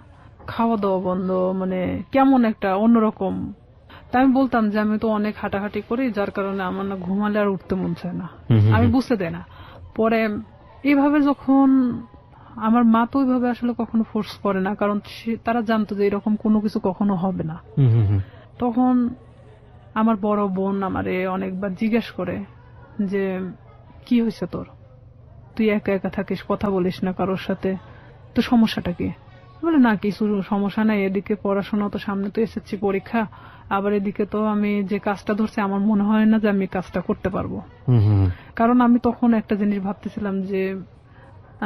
খাওয়া দাওয়া বন্ধ, মানে কেমন একটা অন্যরকম। তাই আমি বলতাম যে আমি তো অনেক হাঁটাহাঁটি করি, যার কারণে আমার না ঘুমালে আর উঠতে মন চায় না, আমি বুঝতে দেয় না। পরে এইভাবে যখন আমার মা তো ওইভাবে আসলে কখনো ফোর্স করে না, কারণ তারা জানতো যে এরকম কোনো কিছু কখনো হবে না। তখন আমার বড় বোন আমারে অনেকবার জিজ্ঞেস করে যে কি হয়েছে তোর, তুই একা একা থাকিস, কথা বলিস না কারোর সাথে, তো সমস্যাটা কি? বলে না কিছু সমস্যা নাই, এদিকে পড়াশোনা তো সামনে, তো এসএসসি পরীক্ষা, আবার এদিকে তো আমি যে কাজটা ধরছি আমার মনে হয় না যে আমি কাজটা করতে পারবো। কারণ আমি তখন একটা জিনিস ভাবতেছিলাম যে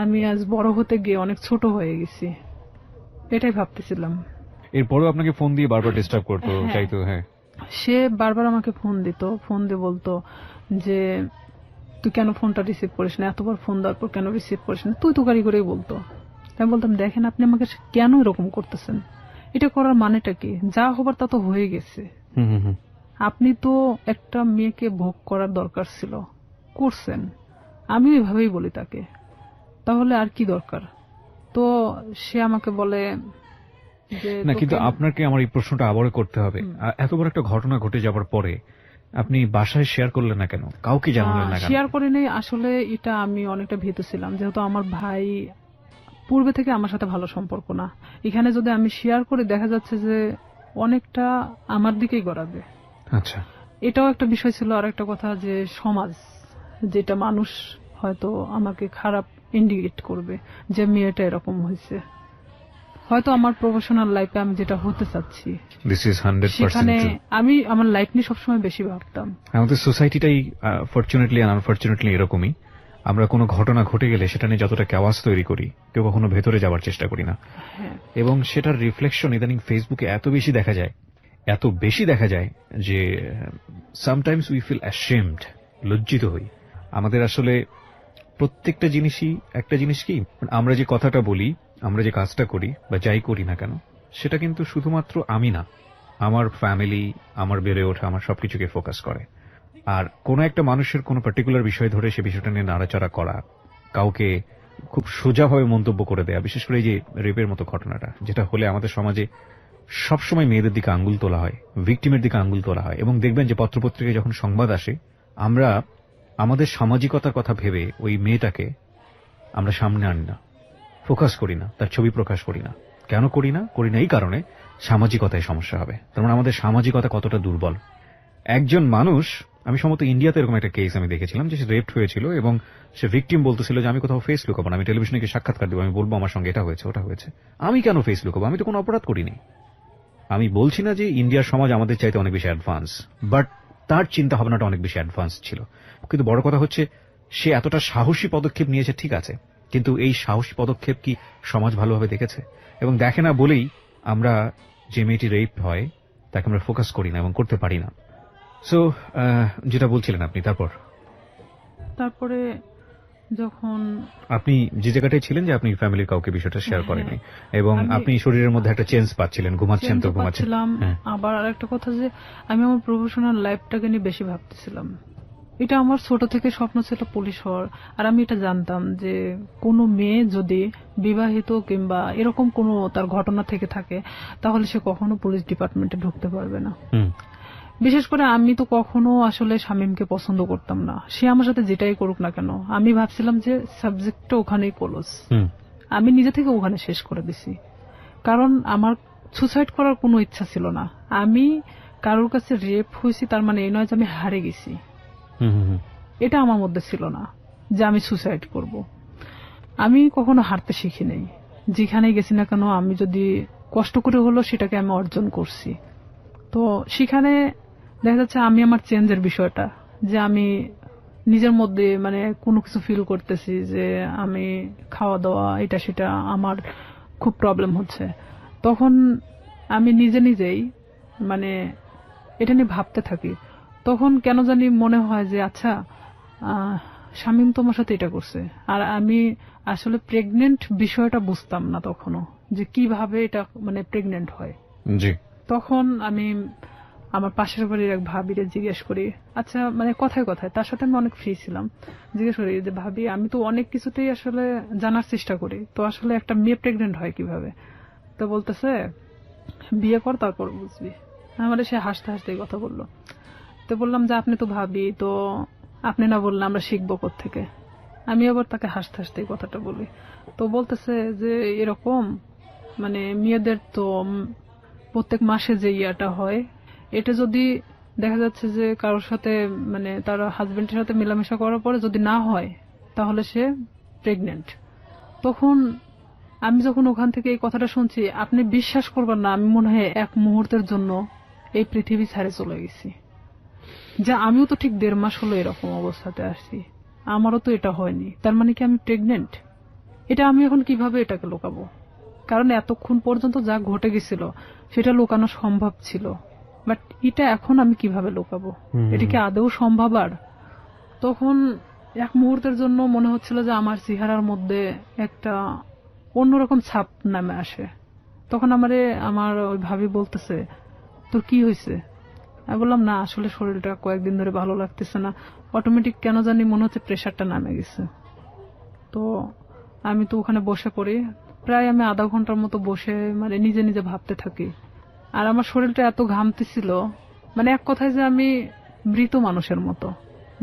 আমি আজ বড় হতে গিয়ে অনেক ছোট হয়ে গেছি, এটাই ভাবতেছিলাম। এরপরেও আপনাকে ফোন দিয়ে বারবার ডিস্টার্ব করতো, চাইতো? হ্যাঁ, সে বারবার আমাকে ফোন দিত, ফোন দিয়ে বলতো যে তুই কেন ফোনটা রিসিভ করিস না, এতবার ফোন দেওয়ার পর কেন রিসিভ করিস না, তুই তো গাড়ি করেই বলতো। আমি বলতাম দেখেন আপনি আমাকে কেন এরকম করতেছেন, এটা করার মানেটা কি, যা হবার তা তো হয়ে গেছে, আপনি তো একটা মেয়েকে ভোগ করার দরকার ছিল, করছেন। আমি এভাবেই বলি তাকে, তাহলে আর কি দরকার? তো সে আমাকে বলে না, কিন্তু আপনাকে আমার এই প্রশ্নটা আবারও করতে হবে। এত বড় একটা ঘটনা ঘটে যাবার পরে আপনি বাসায় শেয়ার করলেন না কেন, কাউকে জানালেন না কেন? শেয়ার করিনি আসলে, এটা আমি অনেকটা ভীত ছিলাম, যেহেতু আমার ভাই পূর্বে থেকে আমার সাথে ভালো সম্পর্ক না। এখানে যদি আমি শেয়ার করি দেখা যাচ্ছে যে অনেকটা আমার দিকেই গড়াবে। আচ্ছা, এটাও একটা বিষয় ছিল। আর একটা কথা যে সমাজ, যেটা মানুষ হয়তো আমাকে খারাপ ইন্ডিকেট করবে যে মেয়েটা এরকম হয়েছে, হয়তো আমার প্রফেশনাল লাইফে আমি যেটা হতে চাচ্ছি সেখানে আমি আমার লাইফ নিয়ে সবসময় বেশি ভাবতাম। আমাদের সোসাইটিটাই ফরচুনেটলি আর আনফরচুনেটলি এরকমই। আমরা কোনো ঘটনা ঘটে গেলে সেটা নিয়ে যতটা কেওয়াজ তৈরি করি, কেউ কখনো ভেতরে যাওয়ার চেষ্টা করি না। এবং সেটার রিফ্লেকশন ইদানিং ফেসবুকে এত বেশি দেখা যায় যে সামটাইমস উই ফিল অ্যাশেমড, লজ্জিত হই। আমাদের আসলে প্রত্যেকটা জিনিসই একটা জিনিস কি, আমরা যে কথাটা বলি, আমরা যে কাজটা করি বা যাই করি না কেন, সেটা কিন্তু শুধুমাত্র আমি না, আমার ফ্যামিলি, আমার বেড়ে ওঠা, আমার সবকিছুকে ফোকাস করে। আর কোনো একটা মানুষের কোনো পার্টিকুলার বিষয় ধরে সে বিষয়টা নিয়ে নাড়াচাড়া করা, কাউকে খুব সোজাভাবে মন্তব্য করে দেয়া, বিশেষ করে এই যে রেপের মতো ঘটনাটা, যেটা হলে আমাদের সমাজে সবসময় মেয়েদের দিকে আঙ্গুল তোলা হয়, ভিকটিমের দিকে আঙ্গুল তোলা হয়। এবং দেখবেন যে পত্রপত্রিকায় যখন সংবাদ আসে, আমরা আমাদের সামাজিকতার কথা ভেবে ওই মেয়েটাকে আমরা সামনে আনি না, ফোকাস করি না, তার ছবি প্রকাশ করি না। কেন করি না এই কারণে সামাজিকতায় সমস্যা হবে। তার মানে আমাদের সামাজিকতা কতটা দুর্বল। একজন মানুষ, আমি সম্ভবত ইন্ডিয়াতে এরকম একটা কেস আমি দেখেছিলাম যে সে রেপড হয়েছিল এবং সে ভিকটিম বলতেছিল যে আমি কোথাও ফেস লুকাবো না, আমি টেলিভিশনে গিয়ে সাক্ষাৎকার দেবো, আমি বলবো আমার সঙ্গে এটা হয়েছে ওটা হয়েছে। আমি কেন ফেস লুকাবো, আমি তো কোনো অপরাধ করিনি। আমি বলছি না যে ইন্ডিয়ার সমাজ আমাদের চাইতে অনেক বেশি অ্যাডভান্স, বাট তার চিন্তা ভাবনাটা অনেক বেশি অ্যাডভান্স ছিল। কিন্তু বড় কথা হচ্ছে সে এতটা সাহসী পদক্ষেপ নিয়েছে, ঠিক আছে, কিন্তু এই সাহসী পদক্ষেপ কি সমাজ ভালোভাবে দেখেছে? এবং দেখে না বলেই আমরা যে মেয়েটি রেপ হয় তাকে আমরা ফোকাস করি না এবং করতে পারি না। সো যেটা বলছিলেন আপনি, তারপরে যখন আপনি যে জায়গাটায় ছিলেন যে আপনি ফ্যামিলির কাউকে বিষয়টা শেয়ার করেননি এবং আপনি শরীরের মধ্যে একটা চেঞ্জ পাচ্ছিলেন, ঘুমাচ্ছেন তো ঘুমাচ্ছিলাম। আবার আরেকটা কথা যে আমি আমার প্রফেশনাল লাইফটাকে নিয়ে বেশি ভাবতেছিলাম। এটা আমার ছোট থেকে স্বপ্ন ছিল পুলিশ হওয়ার। আর আমি এটা জানতাম যে কোনো মেয়ে যদি বিবাহিত কিংবা এরকম কোনো তার ঘটনা থেকে থাকে তাহলে সে কখনো পুলিশ ডিপার্টমেন্টে ঢুকতে পারবে না। বিশেষ করে আমি তো কখনো আসলে শামীমকে পছন্দ করতাম না, সে আমার সাথে যেটাই করুক না কেন। আমি ভাবছিলাম যে সাবজেক্টটা ওখানেই ক্লোজ, আমি নিজে থেকে ওখানে শেষ করে দিছি। কারণ আমার সুসাইড করার কোনো ইচ্ছা ছিল না। আমি কারোর কাছে রেপ হয়েছি তার মানে এই নয় যে আমি হারে গেছি, এটা আমার মধ্যে ছিল না যে আমি সুসাইড করব। আমি কখনো হারতে শিখি নাই, যেখানে গেছি না কেন আমি যদি কষ্ট করে হলো সেটাকে আমি অর্জন করছি। তো সেখানে দেখা যাচ্ছে আমি আমার চেঞ্জের বিষয়টা, যে আমি নিজের মধ্যে মানে কোনো কিছু ফিল করতেছি যে আমি খাওয়া দাওয়া এটা সেটা আমার খুব প্রবলেম হচ্ছে, তখন আমি নিজেই মানে এটা নিয়ে ভাবতে থাকি। তখন কেন জানি মনে হয় যে আচ্ছা শামীম তোমার সাথে এটা করছে, আর আমি আসলে প্রেগনেন্ট বিষয়টা বুঝতাম না তখনও, যে কিভাবে এটা মানে প্রেগনেন্ট হয়। জি। তখন আমি আমার পাশের বাড়ির এক ভাবিরে জিজ্ঞেস করি, আচ্ছা মানে কথায় কথায়, তার সাথে আমি অনেক ফ্রি ছিলাম, জিজ্ঞেস করি যে ভাবি আমি তো অনেক কিছুতেই আসলে জানার চেষ্টা করি, তো আসলে একটা মেয়ে প্রেগনেন্ট হয় কিভাবে? তো বলতেছে বিয়ে কর তারপর বুঝবি। আমাদের সে হাসতে হাসতে এই কথা বললো। তো বললাম যে আপনি তো ভাবি, তো আপনি না বললে আমরা শিখবো কোত্থেকে? আমি আবার তাকে হাসতে হাসতে এই কথাটা বলি। তো বলতেছে যে এরকম মানে মেয়েদের তো প্রত্যেক মাসে যে ইয়াটা হয়, এটা যদি দেখা যাচ্ছে যে কারোর সাথে মানে তার হাজবেন্ডের সাথে মেলামেশা করার পরে যদি না হয় তাহলে সে প্রেগনেন্ট। তখন আমি যখন ওখান থেকে এই কথাটা শুনছি, আপনি বিশ্বাস করবেন না, আমি মনে হয় এক মুহূর্তের জন্য এই পৃথিবী ছেড়ে চলে গেছি। যে আমিও তো ঠিক 1.5 মাস হলো এরকম অবস্থাতে আসছি, আমারও তো এটা হয়নি, তার মানে কি আমি প্রেগনেন্ট? এটা আমি এখন কিভাবে এটাকে লুকাবো? কারণ এতক্ষণ পর্যন্ত যা ঘটে গেছিল সেটা লুকানো সম্ভব ছিল, বাট এটা এখন আমি কিভাবে লুকাবো? এটা কি আদৌ সম্ভব? আর তখন এক মুহূর্তের জন্য মনে হচ্ছিল যে আমার চেহারার মধ্যে একটা অন্যরকম ছাপ নামে আসে। তখন আমার ওই ভাবি বলতেছে তোর কি হয়েছে? আমি বললাম না আসলে শরীরটা কয়েকদিন ধরে ভালো লাগতেছে না, অটোমেটিক কেন জানি মনে হচ্ছে প্রেশারটা নামে গেছে। তো আমি তো ওখানে বসে পড়ি, প্রায় আমি আধা ঘন্টার মতো বসে মানে নিজে ভাবতে থাকি। আর আমার শরীরটা এত ঘামতেছিল, মানে এক কথায় যে আমি মৃত মানুষের মতো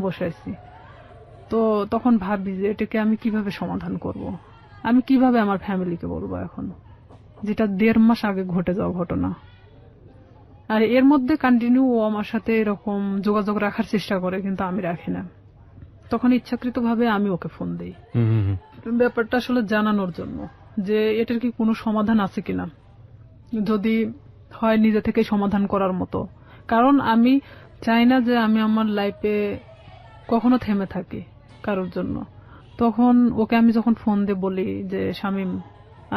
বসে আছি। তো তখন ভাবি যে এটাকে আমি কিভাবে সমাধান করব, আমি কিভাবে আমার ফ্যামিলিকে বলবো এখন, যেটা 1.5 মাস আগে ঘটে যাওয়া ঘটনা। আর এর মধ্যে কন্টিনিউ ও আমার সাথে এরকম যোগাযোগ রাখার চেষ্টা করে, কিন্তু আমি রাখি না। তখন ইচ্ছাকৃতভাবে আমি ওকে ফোন দিই ব্যাপারটা আসলে জানানোর জন্য যে এটার কি কোনো সমাধান আছে কিনা, যদি হয় নিজে থেকে সমাধান করার মতো। কারণ আমি চাই না যে আমি আমার লাইফে কখনো থেমে থাকি কারোর জন্য। তখন ওকে আমি যখন ফোন দিয়ে বলি যে শামীম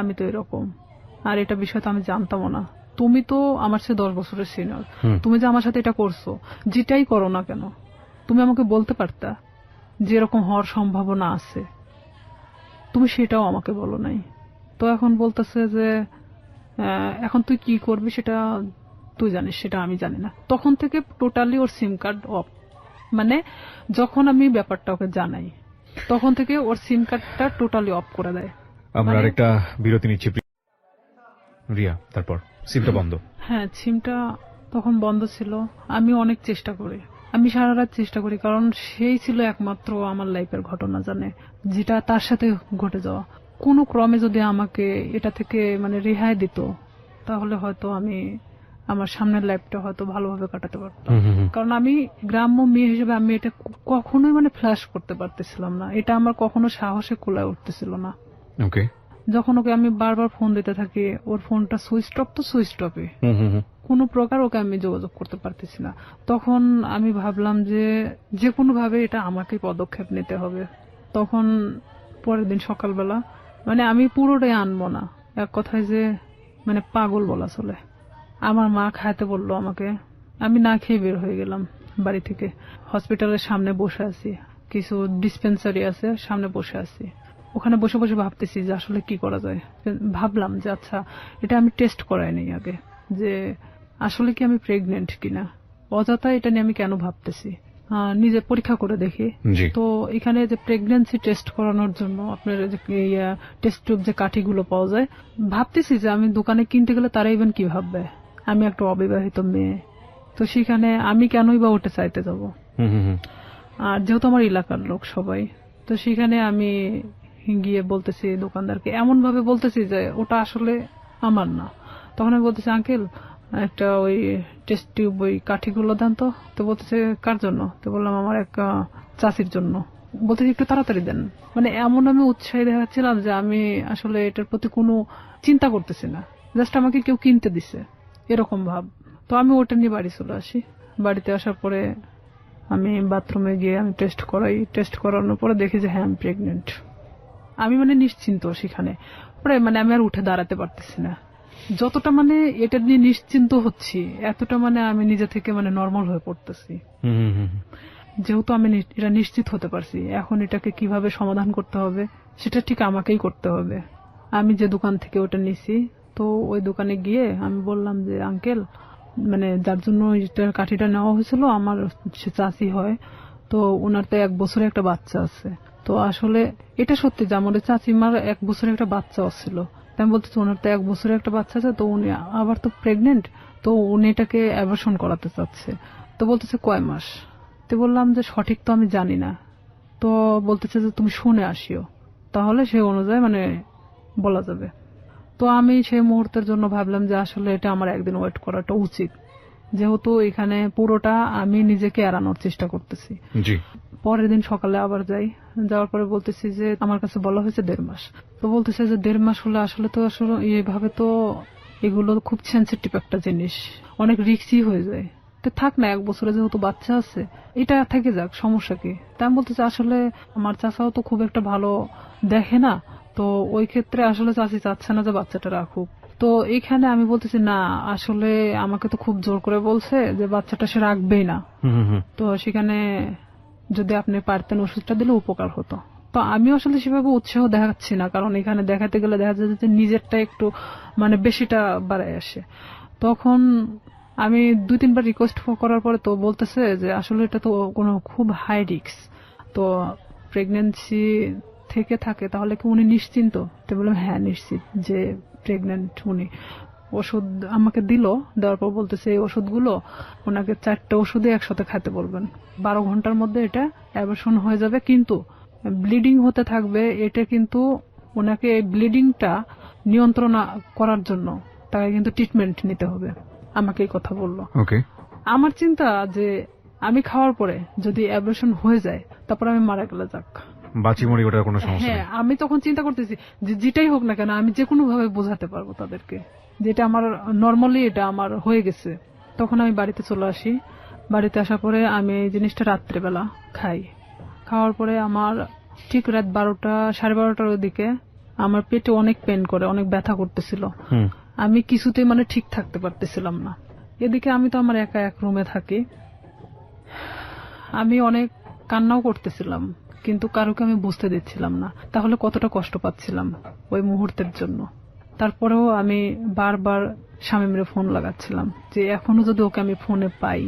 আমি তো এরকম, আর এটা বিষয় তো আমি জানতামও না, তুমি তো আমার চেয়ে 10 বছরের সিনিয়র, তুমি যে আমার সাথে এটা করছো, যেটাই করো না কেন তুমি আমাকে বলতে পারতা যে এরকম হওয়ার সম্ভাবনা আছে, তুমি সেটাও আমাকে বলো নাই। তো এখন বলতেছে যে এখন তুই কি করবি সেটা তুই জানিস, সেটা আমি জানি না। তখন থেকে totally or SIM card of, মানে যখন আমি ব্যাপারটা ওকে জানাই তখন থেকে ওর সিম কার্ডটা টোটালি অফ করে দেয়। আমরা আরেকটা বিরতি নিচ্ছি রিয়া, তারপর সিমটা বন্ধ। হ্যাঁ, সিমটা তখন বন্ধ ছিল। আমি অনেক চেষ্টা করি, আমি সারা রাত চেষ্টা করি, কারণ সেই ছিল একমাত্র আমার লাইফের ঘটনা জানে, যেটা তার সাথে ঘটে যাওয়া। কোনো ক্রমে যদি আমাকে এটা থেকে মানে রেহাই দিত তাহলে হয়তো আমি আমার সামনের লাইফটা হয়তো ভালোভাবে কাটাতে পারতাম। কারণ আমি গ্রাম্য মেয়ে হিসেবে আমি এটা কখনোই মানে ফ্ল্যাশ করতে পারতেছিলাম না, এটা আমার কখনো সাহসে কুলায় উঠতেছিল না। ওকে, যখন ওকে আমি বারবার ফোন দিতে থাকি, ওর ফোনটা সুইচ অফ তো সুইচ অফে, কোনো প্রকার ওকে আমি যোগাযোগ করতে পারতেছি না। তখন আমি ভাবলাম যে কোনো ভাবে এটা আমাকে পদক্ষেপ নিতে হবে। তখন পরের দিন সকালবেলা মানে আমি পুরোটাই আনবো না, এক কথায় যে মানে পাগল বলা চলে, আমার মা খাইতে বললো আমাকে, আমি না খেয়ে বের হয়ে গেলাম বাড়ি থেকে। হসপিটালের সামনে বসে আছি, কিছু ডিসপেন্সারি আছে সামনে বসে আছি, ওখানে বসে বসে ভাবতেছি যে আসলে কি করা যায়। ভাবলাম যে আচ্ছা এটা আমি টেস্ট করাই নাই আগে, যে আসলে কি আমি প্রেগনেন্ট কিনা, অযথা এটা নিয়ে আমি কেন ভাবতেছি, নিজে পরীক্ষা করে দেখি। তো এখানে যে প্রেগন্যান্সি টেস্ট করানোর জন্য আপনার টেস্ট টিউব যে কাঠিগুলো পাওয়া যায়, ভাবতেছি যে আমি দোকানে কিনতে গেলে তারা ইভেন কি ভাববে আমি একটা অবিবাহিত মেয়ে, তো সেখানে আমি কেনই বা ওটা চাইতে যাব। আর যেহেতু আমার এলাকার লোক সবাই, তো সেখানে আমি গিয়ে বলতেছি দোকানদারকে, এমন ভাবে বলতেছি যে ওটা আসলে আমার না। তখন আমি বলতেছি আঙ্কেল একটা ওই টেস্ট টিউব ওই কাঠিগুলো দেন তো। তো বলতেছে কার জন্য? তো বললাম আমার এক চাচির জন্য। বলতেছি একটু তাড়াতাড়ি দেন। মানে এমন আমি উৎসাহী দেখাচ্ছিলাম যে আমি আসলে এটার প্রতি কোনো চিন্তা করতেছি না, জাস্ট আমাকে কেউ কিনতে দিছে, এরকম ভাব। তো আমি ওটা নিয়ে বাড়ি চলে আসি। বাড়িতে আসার পরে আমি বাথরুমে গিয়ে আমি টেস্ট করাই। টেস্ট করানোর পরে দেখি যে হ্যাঁ আমি প্রেগনেন্ট। আমি মানে নিশ্চিন্ত সেখানে, পরে মানে আমি আর উঠে দাঁড়াতে পারতেছি না। যতটা মানে এটা নিয়ে নিশ্চিন্ত হচ্ছি, এতটা মানে আমি নিজে থেকে মানে নর্মাল হয়ে পড়তেছি। যেহেতু আমি এটা নিশ্চিত হতে পারছি, এখন এটাকে কিভাবে সমাধান করতে হবে সেটা ঠিক আমাকেই করতে হবে। আমি যে দোকান থেকে ওটা নিছি, তো ওই দোকানে গিয়ে আমি বললাম যে আঙ্কেল, মানে যার জন্য এটার কাঠিটা নেওয়া হয়েছিল আমার সে চাচি হয়, তো ওনার তো 1 বছরে একটা বাচ্চা আছে। তো আসলে এটা সত্যি যে আমার চাচিমার 1 বছরে একটা বাচ্চা ছিল। আমি বলতেছি ওনার তো 1 বছরে একটা বাচ্চা আছে, তো উনি আবার তো প্রেগনেন্ট, তো উনি এটাকে অ্যাবর্শন করাতে চাচ্ছে। তো বলতেছে কয় মাস? তো বললাম যে সঠিক তো আমি জানি না। তো বলতেছে যে তুমি শুনে আসিও, তাহলে সেই অনুযায়ী মানে বলা যাবে। তো আমি সেই মুহূর্তের জন্য ভাবলাম যে আসলে এটা আমার একদিন ওয়েট করাটা উচিত, যেহেতু এখানে পুরোটা আমি নিজেকে এড়ানোর চেষ্টা করতেছি। পরের দিন সকালে আবার যাই, যাওয়ার পরে বলতেছি যে আমার কাছে বলা হয়েছে 1.5 মাস। তো বলতেছে যে 1.5 মাস হলে আসলে তো আসলে এইভাবে তো এগুলো খুব সেন্সিটিভ একটা জিনিস, অনেক রিস্কি হয়ে যায়। তো থাক না, 1 বছরে যেহেতু বাচ্চা আছে এটা থেকে যাক, সমস্যা কি? তাই আমি বলতেছি আসলে আমার চাচাও তো খুব একটা ভালো দেখে না, তো ওই ক্ষেত্রে আসলে চাচি চাচ্ছে না যে বাচ্চাটা রাখুক। তো এখানে আমি বলতেছি না, আসলে আমাকে তো খুব জোর করে বলছে যে বাচ্চাটা সে রাখবেই না। তো সেখানে যদি আপনি পারতেন ওষুধটা দিলে উপকার হতো। তো আমি আসলে সেভাবে উৎসাহ দেখাচ্ছি না, কারণ এখানে দেখাতে গেলে দেখা যায় যে নিজেরটা একটু মানে বেশিটা বাড়ায় আসে। তখন আমি 2-3 বার রিকোয়েস্ট করার পরে তো বলতেছে যে আসলে এটা তো কোনো খুব হাই রিস্ক, তো প্রেগন্যান্সি থেকে থাকে তাহলে কি উনি নিশ্চিন্ত? তো বললাম হ্যাঁ নিশ্চিত যে প্রেগন্যান্ট উনি। ওষুধ আমাকে দিল, দেওয়ার পর বলতেছে এই ওষুধগুলো ওনাকে 4টা ওষুধে একসাথে খেতে বলবেন, 12 ঘন্টার মধ্যে এটা অ্যাবর্শন হয়ে যাবে, কিন্তু ব্লিডিং হতে থাকবে। এটা কিন্তু ওনাকে ব্লিডিংটা নিয়ন্ত্রণ করার জন্য তাকে কিন্তু ট্রিটমেন্ট নিতে হবে, আমাকে এই কথা বললো। আমার চিন্তা যে আমি খাওয়ার পরে যদি অ্যাবর্শন হয়ে যায় তারপর আমি মারা গেলে যাক, বাঁচি মরি, ওটার কোনো সমস্যা নেই। আমি তখন চিন্তা করতেছি যে যেটাই হোক না কেন আমি যে কোনো ভাবে বোঝাতে পারবো তাদেরকে যেটা আমার নর্মালি এটা আমার হয়ে গেছে। তখন আমি বাড়িতে চলে আসি। বাড়িতে আসার পরে আমি এই জিনিসটা রাত্রেবেলা খাই। খাওয়ার পরে আমার ঠিক রাত 12টা 12:30টার দিকে আমার পেটে অনেক পেন করে, অনেক ব্যথা করতেছিল। আমি কিছুতেই মানে ঠিক থাকতে পারতেছিলাম না। এদিকে আমি তো আমার একা এক রুমে থাকি, আমি অনেক কান্নাও করতেছিলাম, কিন্তু কারোকে আমি বুঝতে দিচ্ছিলাম না তাহলে কতটা কষ্ট পাচ্ছিলাম ওই মুহূর্তের জন্য। তারপরেও আমি বারবার শামীমরে ফোন লাগাচ্ছিলাম যে এখনো যদি ওকে আমি ফোনে পাই।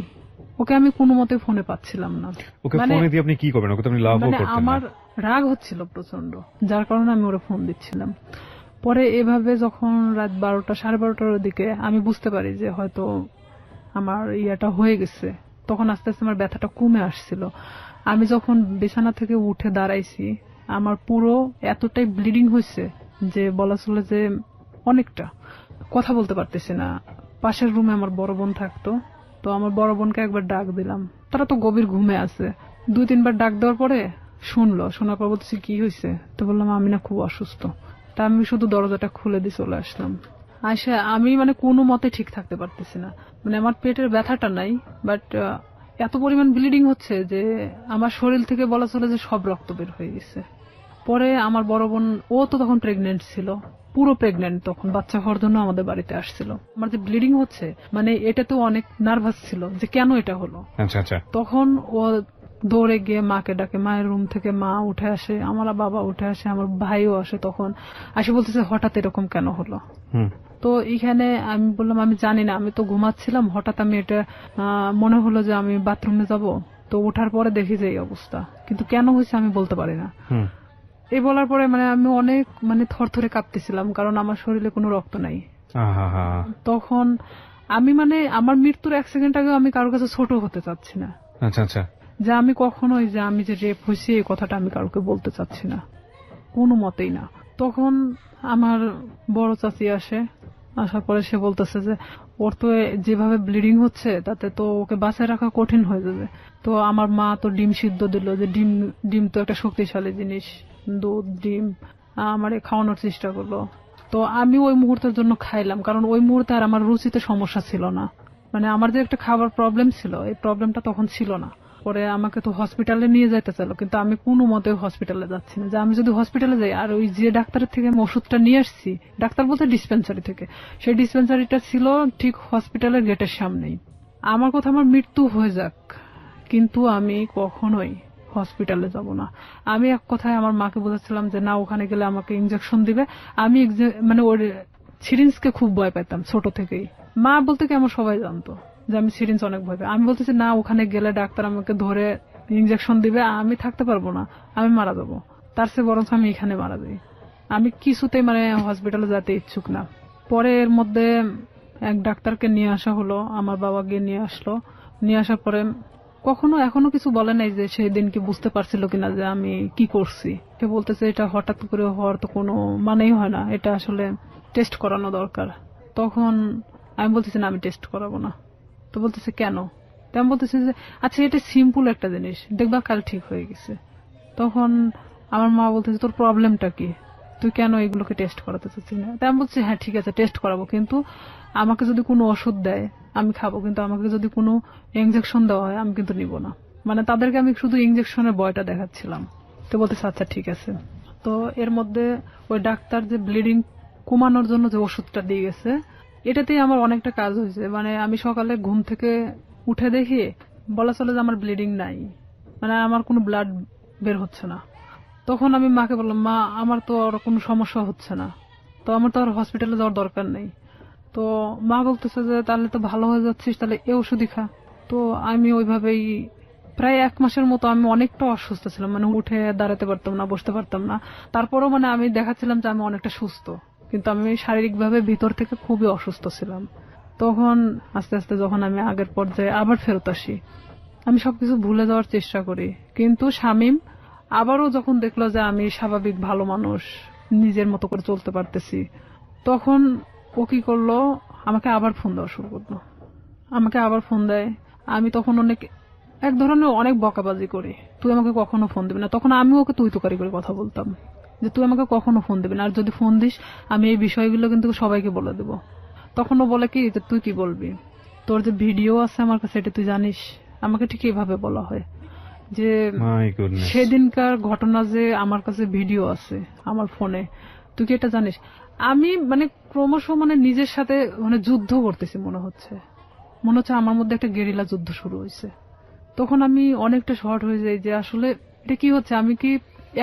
ওকে আমি কোনো মতে ফোনে পাচ্ছিলাম না। আপনি কি করবেন? ওকে তো আপনি লাভও করতেন না। আমার রাগ হচ্ছিল প্রচন্ড, যার কারণে আমি ওরে ফোন দিচ্ছিলাম। পরে এভাবে যখন রাত 12টা 12:30টার দিকে আমি বুঝতে পারি যে হয়তো আমার ইয়াটা হয়ে গেছে, তখন আস্তে আস্তে আমার ব্যথাটা কমে আসছিল। আমি যখন বিছানা থেকে উঠে দাঁড়াইছি আমার পুরো এতটাই ব্লিডিং হয়েছে যে বলা চলে যে অনেকটা, কথা বলতে পারতেছি না। পাশের রুমে আমার বড় বোন থাকতো, তো আমার বড় বোনকে একবার ডাক দিলাম, তারা তো গভীর ঘুমে আছে। 2-3 বার ডাক দেওয়ার পরে শুনলো, শোনার পর বলতেছি কি হয়েছে? তো বললাম আমি না খুব অসুস্থ। তা আমি শুধু দরজাটা খুলে দিয়ে চলে আসলাম। আয়সা আমি মানে কোনো মতে ঠিক থাকতে পারতেছি না, মানে আমার পেটের ব্যথাটা নাই, বাট এত পরিমাণ ব্লিডিং হচ্ছে যে আমার শরীর থেকে বলা চলে যে সব রক্ত বের হয়ে গেছে। পরে আমার বড় বোন, ও তো তখন প্রেগনেন্ট ছিল, পুরো প্রেগনেন্ট, তখন বাচ্চা হওয়ার জন্য আমাদের বাড়িতে আসছিল। আমার যে ব্লিডিং হচ্ছে মানে এটা তো অনেক নার্ভাস ছিল যে কেন এটা হলো। তখন ও দৌড়ে গিয়ে মাকে ডাকে, মায়ের রুম থেকে মা উঠে আসে, আমার বাবা উঠে আসে, আমার ভাইও আসে। তখন আসে বলতেছে হঠাৎ এরকম কেন হলো। তো এইখানে আমি বললাম আমি জানি না, আমি তো ঘুমাচ্ছিলাম, হঠাৎ আমি এটা মনে হলো যে আমি বাথরুমে যাব, তো ওঠার পরে দেখি যে এই অবস্থা, কিন্তু কেন হয়েছে আমি বলতে পারি না। এই বলার পরে মানে আমি অনেক মানে থরথরে কাঁপতেছিলাম, কারণ আমার শরীরে কোনো রক্ত নাই। তখন আমি মানে আমার মৃত্যুর 1 সেকেন্ড আগেও আমি কারোর কাছে ছোট হতে চাচ্ছি না। যে আমি কখনোই যে আমি যে রেপ হয়েছি এই কথাটা আমি কাউকে বলতে চাচ্ছি না, কোনো মতেই না। তখন আমার বড় চাচি আসে, আসার পরে সে বলতেছে যে ওর তো যেভাবে ব্লিডিং হচ্ছে তাতে তো ওকে বাঁচায় রাখা কঠিন হয়ে যাবে। তো আমার মা তো ডিম সিদ্ধ দিল, যে ডিম তো একটা শক্তিশালী জিনিস, দুধ ডিম আমারে খাওয়ানোর চেষ্টা করলো। তো আমি ওই মুহূর্তের জন্য খাইলাম, কারণ ওই মুহূর্তে আর আমার রুচিতে সমস্যা ছিল না। মানে আমার যে একটা খাবার প্রবলেম ছিল, এই প্রবলেমটা তখন ছিল না। পরে আমাকে তো হসপিটালে নিয়ে যেতে চাইলো, কিন্তু আমি কোনো মতে হসপিটালে যাচ্ছি না। যে আমি যদি হসপিটালে যাই, আর ওই যে ডাক্তারের থেকে আমি ওষুধটা নিয়ে আসছি, ডাক্তার বলতে ডিসপেন্সারি থেকে, সেই ডিসপেন্সারিটা ছিল ঠিক হসপিটালের গেটের সামনেই। আমার কথা আমার মৃত্যু হয়ে যাক, কিন্তু আমি কখনোই হসপিটালে যাব না। আমি এক কথায় আমার মাকে বলেছিলাম যে না, ওখানে গেলে আমাকে ইনজেকশন দিবে। আমি মানে ওর সিরিঞ্জকে খুব ভয় পেতাম ছোট থেকেই। মা বলতে কি আমার সবাই জানতো যে আমি সিরিঞ্জ অনেক ভয় পাই। আমি বলতেছি না, ওখানে গেলে ডাক্তার আমাকে ধরে ইনজেকশন দিবে, আমি থাকতে পারবো না, আমি মারা যাবো। তার চেয়ে বরঞ্চ আমি এখানে মারা যাই। আমি কিছুতেই মানে হসপিটালে যেতে ইচ্ছুক না। পরে এর মধ্যে এক ডাক্তারকে নিয়ে আসা হলো, আমার বাবা গিয়ে নিয়ে আসলো। নিয়ে আসার পরে এখনো কিছু বলে নাই যে সেই দিন কি বুঝতে পারছিল কিনা যে আমি কি করছি। সে বলতেছে এটা হঠাৎ করে হওয়ার তো কোনো মানেই হয় না, এটা আসলে টেস্ট করানো দরকার। তখন আমি বলতেছি না, আমি টেস্ট করাবো না। তো বলতেছে কেন? তো আমি বলতেছি যে আচ্ছা, এটা সিম্পল একটা জিনিস, দেখবা কাল ঠিক হয়ে গেছে। তখন আমার মা বলতেছে তোর প্রবলেমটা কি, তুই কেন এগুলোকে টেস্ট করাতে চাচ্ছিস না? তাই আমি বলছি হ্যাঁ ঠিক আছে, টেস্ট করাবো, কিন্তু আমাকে যদি কোনো ওষুধ দেয় আমি খাবো, কিন্তু আমাকে যদি কোনো ইনজেকশন দেওয়া হয় আমি কিন্তু নিব না। মানে তাদেরকে আমি শুধু ইনজেকশনের ভয়টা দেখাচ্ছিলাম। তো বলতেছে আচ্ছা ঠিক আছে। তো এর মধ্যে ওই ডাক্তার যে ব্লিডিং কমানোর জন্য যে ওষুধটা দিয়ে গেছে, এটাতেই আমার অনেকটা কাজ হয়েছে। মানে আমি সকালে ঘুম থেকে উঠে দেখি বলা চলে যে আমার ব্লিডিং নাই, মানে আমার কোনো ব্লাড বের হচ্ছে না। তখন আমি মাকে বললাম, মা আমার তো আর কোনো সমস্যা হচ্ছে না, তো আমার তো আর হসপিটালে যাওয়ার দরকার নেই। তো মা বলতেছে যে তাহলে তো ভালো হয়ে যাচ্ছিস, তাহলে এই ওষুধই খা। তো আমি ওইভাবেই প্রায় 1 মাসের মতো আমি অনেকটা অসুস্থ ছিলাম, মানে উঠে দাঁড়াতে পারতাম না, বসতে পারতাম না। তারপরও মানে আমি দেখাচ্ছিলাম যে আমি অনেকটা সুস্থ, কিন্তু আমি শারীরিকভাবে ভিতর থেকে খুবই অসুস্থ ছিলাম। তখন আস্তে আস্তে যখন আমি আগের পর্যায়ে আবার ফেরত আসি, আমি সবকিছু ভুলে যাওয়ার চেষ্টা করি। কিন্তু শামীম আবারও যখন দেখলো যে আমি স্বাভাবিক ভালো মানুষ, নিজের মতো করে চলতে পারতেছি, তখন ও কি করলো, আমাকে আবার ফোন দেওয়া শুরু করলো। আমাকে আবার ফোন দেয়। আমি তখন এক ধরনের অনেক বকাবাজি করি, তুই আমাকে কখনো ফোন দিবি না। তখন আমি ওকে তুই তুকারি করে কথা বলতাম যে তুই আমাকে কখনো ফোন দিবি না, আর যদি ফোন দিস আমি এই বিষয়গুলো কিন্তু সবাইকে বলে দেবো। তখন ও বলে কি যে তুই কি বলবি, তোর যে ভিডিও আছে আমার কাছে এটা তুই জানিস। আমাকে ঠিক এইভাবে বলা হয় যে সেদিনকার ঘটনা যে আমার কাছে ভিডিও আছে আমার ফোনে, তুই কি এটা জানিস? আমি মানে ক্রমশ মানে নিজের সাথে মানে যুদ্ধ করতেছি মনে হচ্ছে আমার মধ্যে একটা গেরিলা যুদ্ধ শুরু হয়েছে। তখন আমি অনেকটা শর্ট হয়ে যাই যে আসলে এটা কি হচ্ছে, আমি কি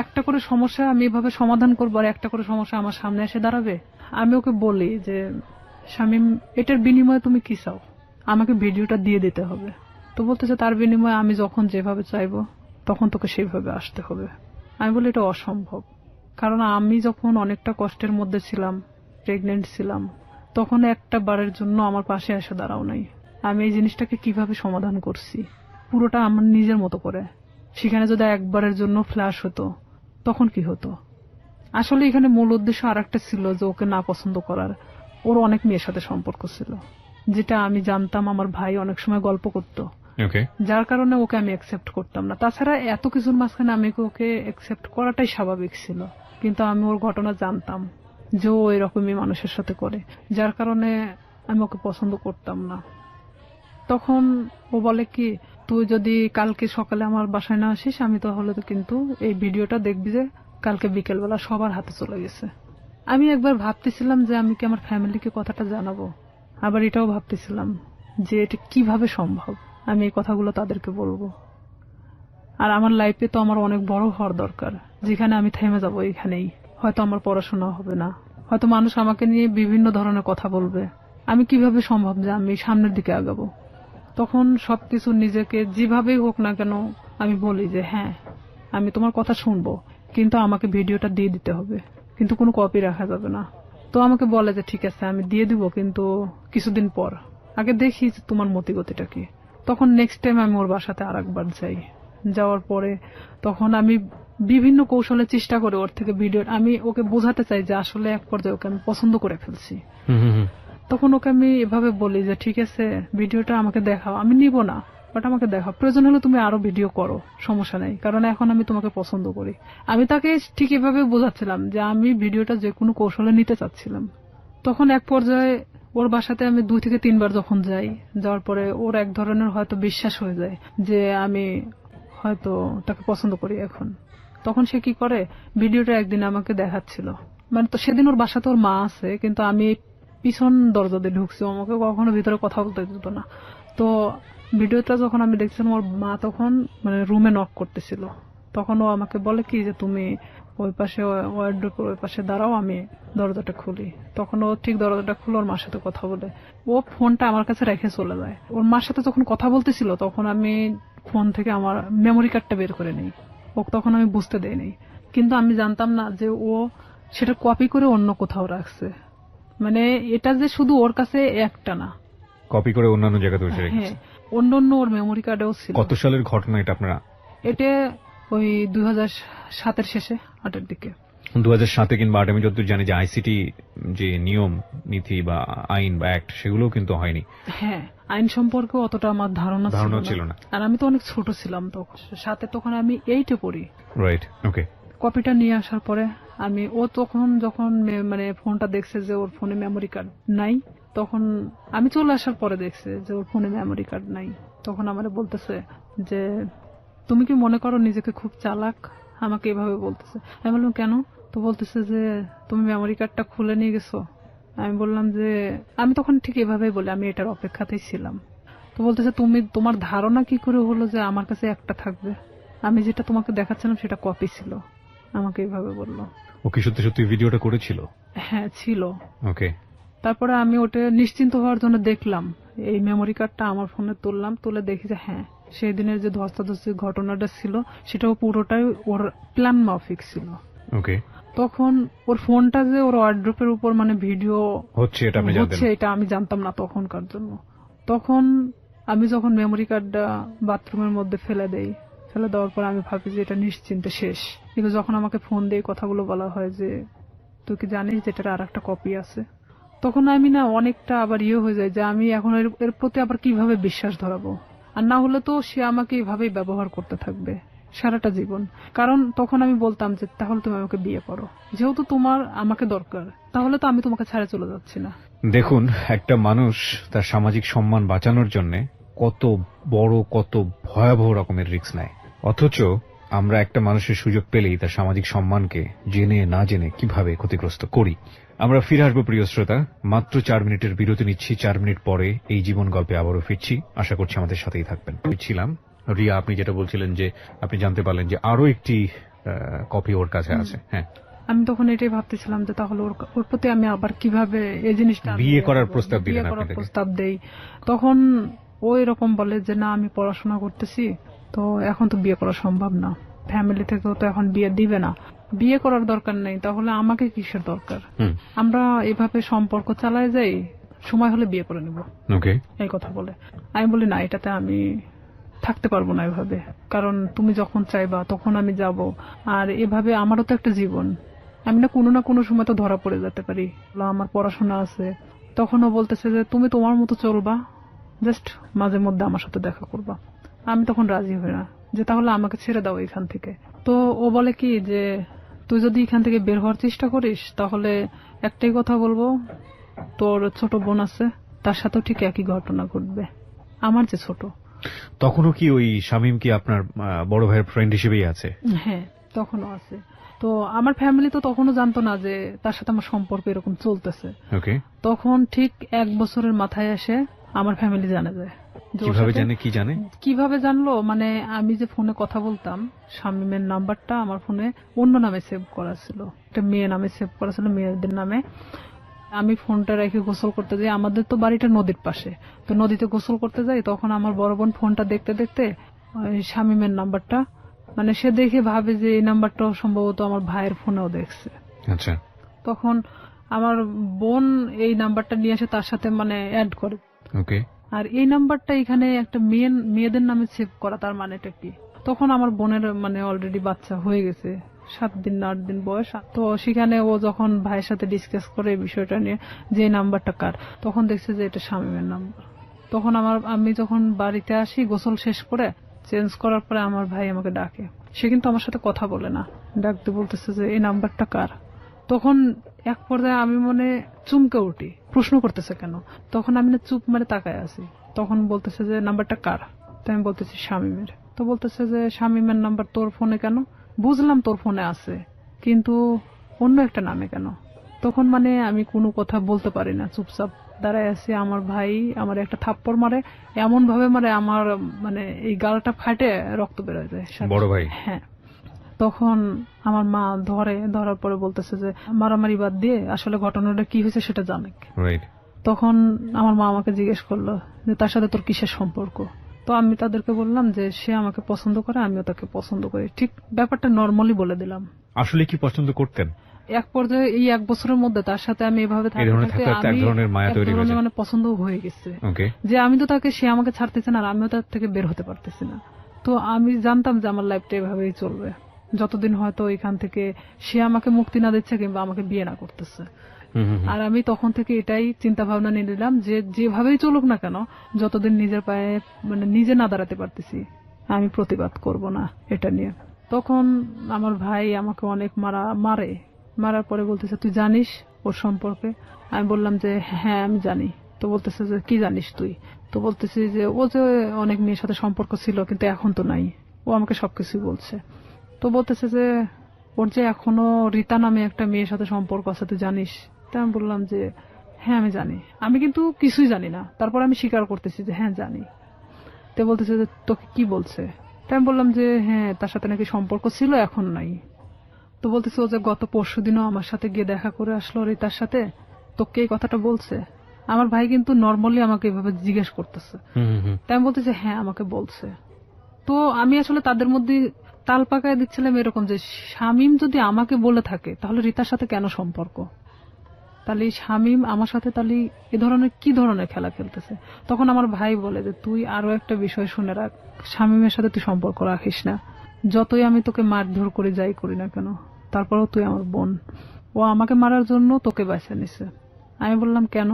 একটা করে সমস্যা আমি এভাবে সমাধান করবো আর একটা করে সমস্যা আমার সামনে এসে দাঁড়াবে? আমি ওকে বলি যে শামীম, এটার বিনিময়ে তুমি কি চাও? আমাকে ভিডিওটা দিয়ে দিতে হবে। তো বলতেছে তার বিনিময়ে আমি যখন যেভাবে চাইবো তখন তোকে সেইভাবে আসতে হবে। আমি বলি এটা অসম্ভব, কারণ আমি যখন অনেকটা কষ্টের মধ্যে ছিলাম, প্রেগনেন্ট ছিলাম, তখন একটা বারের জন্য আমার পাশে এসে দাঁড়াও নাই। আমি এই জিনিসটাকে কিভাবে সমাধান করছি পুরোটা আমার নিজের মতো করে। সেখানে যদি একবারের জন্য ফ্ল্যাশ হতো তখন কি হতো? আসলে এখানে মূল উদ্দেশ্য আর একটা ছিল যে ওকে না পছন্দ করার। ওর অনেক মেয়ের সাথে সম্পর্ক ছিল, যেটা আমি জানতাম, আমার ভাই অনেক সময় গল্প করতো, যার কারণে ওকে আমি অ্যাকসেপ্ট করতাম না। তাছাড়া এত কিছুর মাঝখানে আমি ওকে অ্যাকসেপ্ট করাটাই স্বাভাবিক ছিল, কিন্তু আমি ওর ঘটনা জানতাম যে ও এরকমই মানুষের সাথে করে, যার কারণে আমি ওকে পছন্দ করতাম না। তখন ও বলে কি, তুই যদি কালকে সকালে আমার বাসায় না আসিস আমি তাহলে তো কিন্তু এই ভিডিওটা দেখবি যে কালকে বিকেলবেলা সবার হাতে চলে গেছে। আমি একবার ভাবতেছিলাম যে আমি কি আমার ফ্যামিলিকে কথাটা জানাবো, আবার এটাও ভাবতেছিলাম যে এটা কিভাবে সম্ভব আমি এই কথাগুলো তাদেরকে বলবো। আর আমার লাইফে তো আমার অনেক বড় হওয়ার দরকার, যেখানে আমি থেমে যাবো এখানেই। হয়তো আমার পড়াশোনা হবে না, হয়তো মানুষ আমাকে নিয়ে বিভিন্ন ধরনের কথা বলবে। আমি কিভাবে সম্ভব যে আমি সামনের দিকে আগাবো? তখন সবকিছু নিজেকে যেভাবেই হোক না কেন আমি বলি যে হ্যাঁ আমি তোমার কথা শুনবো, কিন্তু আমাকে ভিডিওটা দিয়ে দিতে হবে, কিন্তু কোনো কপি রাখা যাবে না। তো আমাকে বলে যে ঠিক আছে আমি দিয়ে দিব, কিন্তু কিছুদিন পর, আগে দেখি যে তোমার মতিগতিটা কি। তখন নেক্সট টাইম আমি ওর বাসাতে আরেকবার যাই। যাওয়ার পরে তখন আমি বিভিন্ন কৌশলে চেষ্টা করি ওর থেকে ভিডিও, আমি ওকে বোঝাতে চাই যে আসলে এক পর্যায়ে ওকে আমি পছন্দ করে ফেলছি। তখন ওকে আমি এভাবে বলি যে ঠিক আছে ভিডিওটা আমাকে দেখাও, আমি নিব না, বাট আমাকে দেখা, প্রয়োজন হলে তুমি আরো ভিডিও করো, সমস্যা নেই, কারণ এখন আমি তোমাকে পছন্দ করি। আমি তাকে ঠিক এভাবে বোঝাচ্ছিলাম যে আমি ভিডিওটা যে কোনো কৌশলে নিতে চাচ্ছিলাম। তখন এক পর্যায়ে ওর বাসাতে আমি 2 থেকে 3 বার যখন যাই, যাওয়ার পরে ওর এক ধরনের হয়তো বিশ্বাস হয়ে যায় যে আমি হয়তো তাকে পছন্দ করি এখন। তখন সে কি করে, ভিডিওটা একদিন আমাকে দেখাচ্ছিল, মানে তো সেদিন ওর বাসাতে ওর মা আছে, কিন্তু আমি পিছন দরজা দিয়ে ঢুকছি, আমাকে কখনো ভিতরে কথা বলতে দিত না। তো ভিডিওটা যখন আমি দেখছিলাম, ওর মা তখন মানে রুমে নক করতেছিল, তখন ও আমাকে বলে কি যে তুমি ওই পাশে ওয়ার্ডরোবের ওই পাশে দাঁড়াও, আমি দরজাটা খুলি। তখন ও ঠিক দরজাটা খুলে ওর মার সাথে কথা বলে, ও ফোনটা আমার কাছে রেখে চলে যায়। ওর মার সাথে যখন কথা বলতেছিল তখন আমি ফোন থেকে আমার মেমোরি কার্ডটা বের করে নিই, ও তখন আমি বুঝতে দেইনি, কিন্তু আমি জানতাম না যে ও সেটা কপি করে অন্য কোথাও রাখছে। মানে এটা যে শুধু ওর কাছে একটা না, কপি করে অন্যান্য জায়গাতে বসে রেখেছে। হ্যাঁ, অন্য ওর মেমোরি কার্ডেও ছিল। কত সালের ঘটনা এটা আপনারা? এটা ওই 2007-এর শেষে, 8-এর দিকে। 2007 কিংবা 8 আমি যতদূর জানি যে আইসিটি যে নিয়ম নীতি বা আইন বা অ্যাক্ট সেগুলোও কিন্তু হয়নি। হ্যাঁ, আইন সম্পর্কে অতটা আমার ধারণা ছিল না, আর আমি তো অনেক ছোট ছিলাম তখন, সাথে তখন আমি 8-এ পড়ি। রাইট, ওকে। কপিটা নিয়ে আসার পরে ও তখন যখন মানে ফোনটা দেখছে যে ওর ফোনে মেমোরি কার্ড নাই, তখন আমি চলে আসার পরে দেখছে যে ওর ফোনে মেমোরি কার্ড নাই। তখন আমারে বলতেছে যে তুমি কি মনে করো নিজেকে খুব চালাক, আমাকে এভাবে বলতেছে। আমি বললাম কেন? তো বলতেছে যে তুমি মেমোরি কার্ডটা খুলে নিয়ে গেছো। আমি বললাম যে আমি তখন ঠিক এভাবেই বলি, আমি এটার অপেক্ষাতেই ছিলাম। তো বলতেছে তোমার ধারণা কি করে হলো যে আমার কাছে একটা থাকবে? আমি যেটা তোমাকে দেখাচ্ছিলাম সেটা কপি ছিল, আমাকে এইভাবে বললো। ও কি সত্যি সত্যি ভিডিওটা করেছিল? হ্যাঁ, ছিল। ওকে। তারপরে আমি ওটা নিশ্চিন্ত হওয়ার জন্য দেখলাম, এই মেমোরি কার্ডটা আমার ফোনে তুললাম, তুলে দেখি যে হ্যাঁ, সেই দিনের যে ধস্তাধস্তির ঘটনাটা ছিল সেটাও পুরোটাই ওর প্ল্যান মাফিক ছিল। ওকে। তখন ওর ফোনটা যে ওর ওয়ার্ড্রোপের উপর মানে ভিডিও হচ্ছে এটা আমি জানতাম না তখনকার জন্য। তখন আমি যখন মেমোরি কার্ডটা বাথরুমের মধ্যে ফেলে দেওয়ার পর আমি ভাবি যে এটা নিশ্চিন্তে শেষ। কিন্তু যখন আমাকে ফোন দিয়ে কথাগুলো বলা হয় যে তুই কি জানিস যে এটার আর একটা কপি আছে, তখন আমি না অনেকটা আবার হয়ে যায় যে আমি এখন এর প্রতি আবার কিভাবে বিশ্বাস ধরাবো। আর না হলে তো সে আমাকে এইভাবেই ব্যবহার করতে থাকবে সারাটা জীবন। কারণ তখন আমি বলতাম যে তাহলে তুমি আমাকে বিয়ে করো, যেহেতু তোমার আমাকে দরকার, তাহলে তো আমি তোমাকে ছেড়ে চলে যাচ্ছি না। দেখুন, একটা মানুষ তার সামাজিক সম্মান বাঁচানোর জন্য কত বড় কত ভয়াবহ রকমের রিস্ক নেয়, অথচ আমরা একটা মানুষের সুযোগ পেলেই তার সামাজিক সম্মানকে জেনে না জেনে কিভাবে ক্ষতিগ্রস্ত করি। আমরা ফিরে আসবো প্রিয় শ্রোতা, মাত্র 4 মিনিটের বিরতি নিচ্ছি। 4 মিনিট পরে এই জীবন গল্পে আবারও ফিরছি, আশা করছি আমাদের সাথেই থাকবেন। ছিলাম রিয়া, আপনি যেটা বলছিলেন যে আপনি জানতে পারলেন যে আরো একটি কপি ওর কাছে আছে। হ্যাঁ, আমি তখন এটাই ভাবতেছিলাম যে তাহলে ওর প্রতি আমি আবার কিভাবে এই জিনিসটা বিয়ে করার প্রস্তাব দিলেন, প্রস্তাব দেই। তখন ও এরকম বলে যে না, আমি পড়াশোনা করতেছি, তো এখন তো বিয়ে করা সম্ভব না, ফ্যামিলি থেকেও তো এখন বিয়ে দিবে না, বিয়ে করার দরকার নেই, তাহলে আমাকে কিসের দরকার, আমরা এভাবে সম্পর্ক চালায় যাই, সময় হলে বিয়ে করে নেব, এই কথা বলে। আমি বলি না, এটাতে আমি থাকতে পারবো না এভাবে, কারণ তুমি যখন চাইবা তখন আমি যাব, আর এভাবে আমারও তো একটা জীবন, আমি না কোনো সময় তো ধরা পড়ে যেতে পারি, আমার পড়াশোনা আছে। তখনও বলতেছে যে তুমি তোমার মতো চলবা, জাস্ট মাঝে মধ্যে আমার সাথে দেখা করবা। আমি তখন রাজি হই না, যে তাহলে আমাকে ছেড়ে দাও এখান থেকে। তো ও বলে কি যে তুই যদি এখান থেকে বের হওয়ার চেষ্টা করিস তাহলে একটাই কথা বলবো, তোর ছোট বোন আছে, তার সাথেও ঠিক একই ঘটনা ঘটবে, আমার যে ছোট। তখনও কি ওই শামীম কি আপনার বড় ভাইয়ের ফ্রেন্ড হিসেবেই আছে? হ্যাঁ, তখনও আছে। তো আমার ফ্যামিলি তো তখনও জানতো না যে তার সাথে আমার সম্পর্ক এরকম চলতেছে। তখন ঠিক 1 বছরের মাথায় এসে আমার ফ্যামিলি জানে যায়। কিভাবে জানলো, মানে আমি যে ফোনে কথা বলতাম, শামীমের নাম্বারটা আমার ফোনে অন্য নামে সেভ করা ছিল, একটা মেয়ে নামে সেভ করা ছিল, মেয়েদের নামে। আমি ফোনটা রেখে গোসল করতে যাই, আমাদের তো বাড়িটা নদীর পাশে, তো নদীতে গোসল করতে যাই, তখন আমার বড় বোন ফোনটা দেখতে দেখতে শামীমের নাম্বারটা, মানে সে দেখে ভাবে যে এই নাম্বারটাও সম্ভবত আমার ভাইয়ের ফোনেও দেখছে। আচ্ছা। তখন আমার বোন এই নাম্বারটা নিয়ে এসে তার সাথে মানে অ্যাড করে। আর এই নাম্বারটা এখানে একটা মেয়েদের নামে সেভ করা, তার মানেটা কি? তখন আমার বোনের মানে অলরেডি বাচ্চা হয়ে গেছে, 7 দিন না 8 দিন বয়স। তো সেখানে ও যখন ভাইয়ের সাথে ডিসকাস করে এই বিষয়টা নিয়ে যে নাম্বারটা কার, তখন দেখছে যে এটা শামীমের নাম্বার। তখন আমি যখন বাড়িতে আসি গোসল শেষ করে চেঞ্জ করার পরে আমার ভাই আমাকে ডাকে। সে কিন্তু আমার সাথে কথা বলে না, ডাকতে বলতেছে যে এই নাম্বারটা কার। তখন এক পর্যায়ে আমি মনে চুমকে উঠি, প্রশ্ন করতেছে কেন। তখন আমি না চুপ মেরে তাকায় আছি। তখন বলতেছে যে নাম্বারটা কার। তো আমি বলতেছি শামীমের। তো বলতেছে যে শামীমের নাম্বার তোর ফোনে কেন? বুঝলাম তোর ফোনে আছে, কিন্তু অন্য একটা নামে কেন? তখন মানে আমি কোনো কথা বলতে পারি না, চুপচাপ দাঁড়ায় আছি। আমার ভাই আমার একটা থাপ্পড় মারে, এমন ভাবে মারে আমার মানে এই গালটা ফাটে রক্ত বেরোয় যায়। বড় ভাই? হ্যাঁ। তখন আমার মা ধরার পরে বলতেছে যে মারামারি বাদ দিয়ে আসলে ঘটনাটা কি হয়েছে সেটা জানে। তখন আমার মা আমাকে জিজ্ঞেস করলো যে তার সাথে তোর কিসের সম্পর্ক। তো আমি তাদেরকে বললাম যে সে আমাকে পছন্দ করে, আমিও তাকে পছন্দ করি। ঠিক ব্যাপারটা নর্মালি বলে দিলাম। আসলে কি পছন্দ করতেন? এক পর্যায়ে এই 1 বছরের মধ্যে তার সাথে আমি এভাবে মানে পছন্দ হয়ে গেছে যে আমি তো তাকে, সে আমাকে ছাড়তেছে না আর আমিও তার থেকে বের হতে পারতেছি না। তো আমি জানতাম যে আমার লাইফটা এভাবেই চলবে যতদিন হয়তো এখান থেকে সে আমাকে মুক্তি না দিচ্ছে কিংবা আমাকে বিয়ে না করতেছে। আর আমি তখন থেকে এটাই চিন্তা ভাবনা নিয়ে নিলাম যে যেভাবেই চলুক না কেন, যতদিন নিজের পায়ে মানে নিজে না দাঁড়াতে পারতেছি আমি প্রতিবাদ করব না এটা নিয়ে। তখন আমার ভাই আমাকে অনেক মারার পরে বলতেছে তুই জানিস ওর সম্পর্কে? আমি বললাম যে হ্যাঁ আমি জানি। তো বলতেছে যে কি জানিস তুই? তো বলতেছি যে ও যে অনেক মেয়ের সাথে সম্পর্ক ছিল কিন্তু এখন তো নাই, ও আমাকে সবকিছুই বলছে। তো বলতেছে যে ওর যে এখনো রীতা নামে একটা মেয়ের সাথে সম্পর্ক আছে তুই জানিস? তাই আমি বললাম যে হ্যাঁ আমি জানি, আমি কিন্তু কিছুই জানি না, তারপর আমি স্বীকার করতেছি যে হ্যাঁ জানি। তো বলতেছে যে তোকে কি বলছে? তাই আমি বললাম যে হ্যাঁ তার সাথে নাকি সম্পর্ক ছিল এখন নাই। তো বলতেছে ও যে গত পরশুদিনও আমার সাথে গিয়ে দেখা করে আসলো রীতার সাথে, তোকে এই কথাটা বলছে? আমার ভাই কিন্তু নর্মালি আমাকে এভাবে জিজ্ঞেস করতেছে। তাই আমি বলতেছি হ্যাঁ আমাকে বলছে। তো আমি আসলে তাদের মধ্যে তাল পাকায় দিচ্ছিলাম এরকম যে শামীম যদি আমাকে বলে থাকে তাহলে রীতার সাথে কেন সম্পর্ক? তাহলে শামীম আমার সাথে তাহলে এ ধরনের কি ধরনের খেলা খেলতেছে? তখন আমার ভাই বলে যে তুই আরো একটা বিষয় শুনে রাখ, শামীমের সাথে তুই সম্পর্ক রাখিস না। যতই আমি তোকে মারধর করে যাই করি না কেন, তারপরেও তুই আমার বোন। ও আমাকে মারার জন্য তোকে বাঁচা নিছে। আমি বললাম কেন?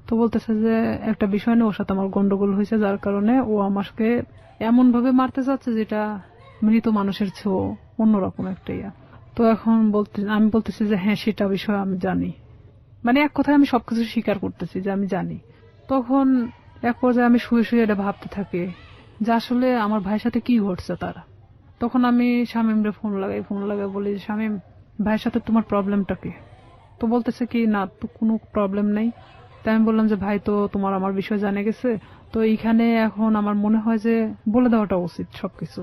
তো বলতেছে যে একটা বিষয় নিয়ে ওর সাথে আমার গন্ডগোল হয়েছে, যার কারণে ও আমাকে এমন ভাবে মারতে চাচ্ছে যেটা মৃত মানুষের চেয়েও অন্যরকম একটা ইয়া। তো এখন আমি বলতেছি যে হ্যাঁ সেটা বিষয় আমি জানি, মানে এক কথায় আমি সবকিছু স্বীকার করতেছি যে আমি জানি। তখন এক পর্যায়ে আমি শুয়ে শুয়ে এটা ভাবতে থাকি যে আসলে আমার ভাইয়ের সাথে কি ঘটছে তারা। তখন আমি শামীমরে ফোন লাগাই বলি শামীম ভাইয়ের সাথে তোমার প্রবলেমটা কি? তো বলতেছে কি না তো কোনো প্রবলেম নেই। তাই আমি বললাম যে ভাই তো তোমার আমার বিষয় জানে গেছে, তো এইখানে এখন আমার মনে হয় যে বলে দেওয়াটা উচিত সবকিছু।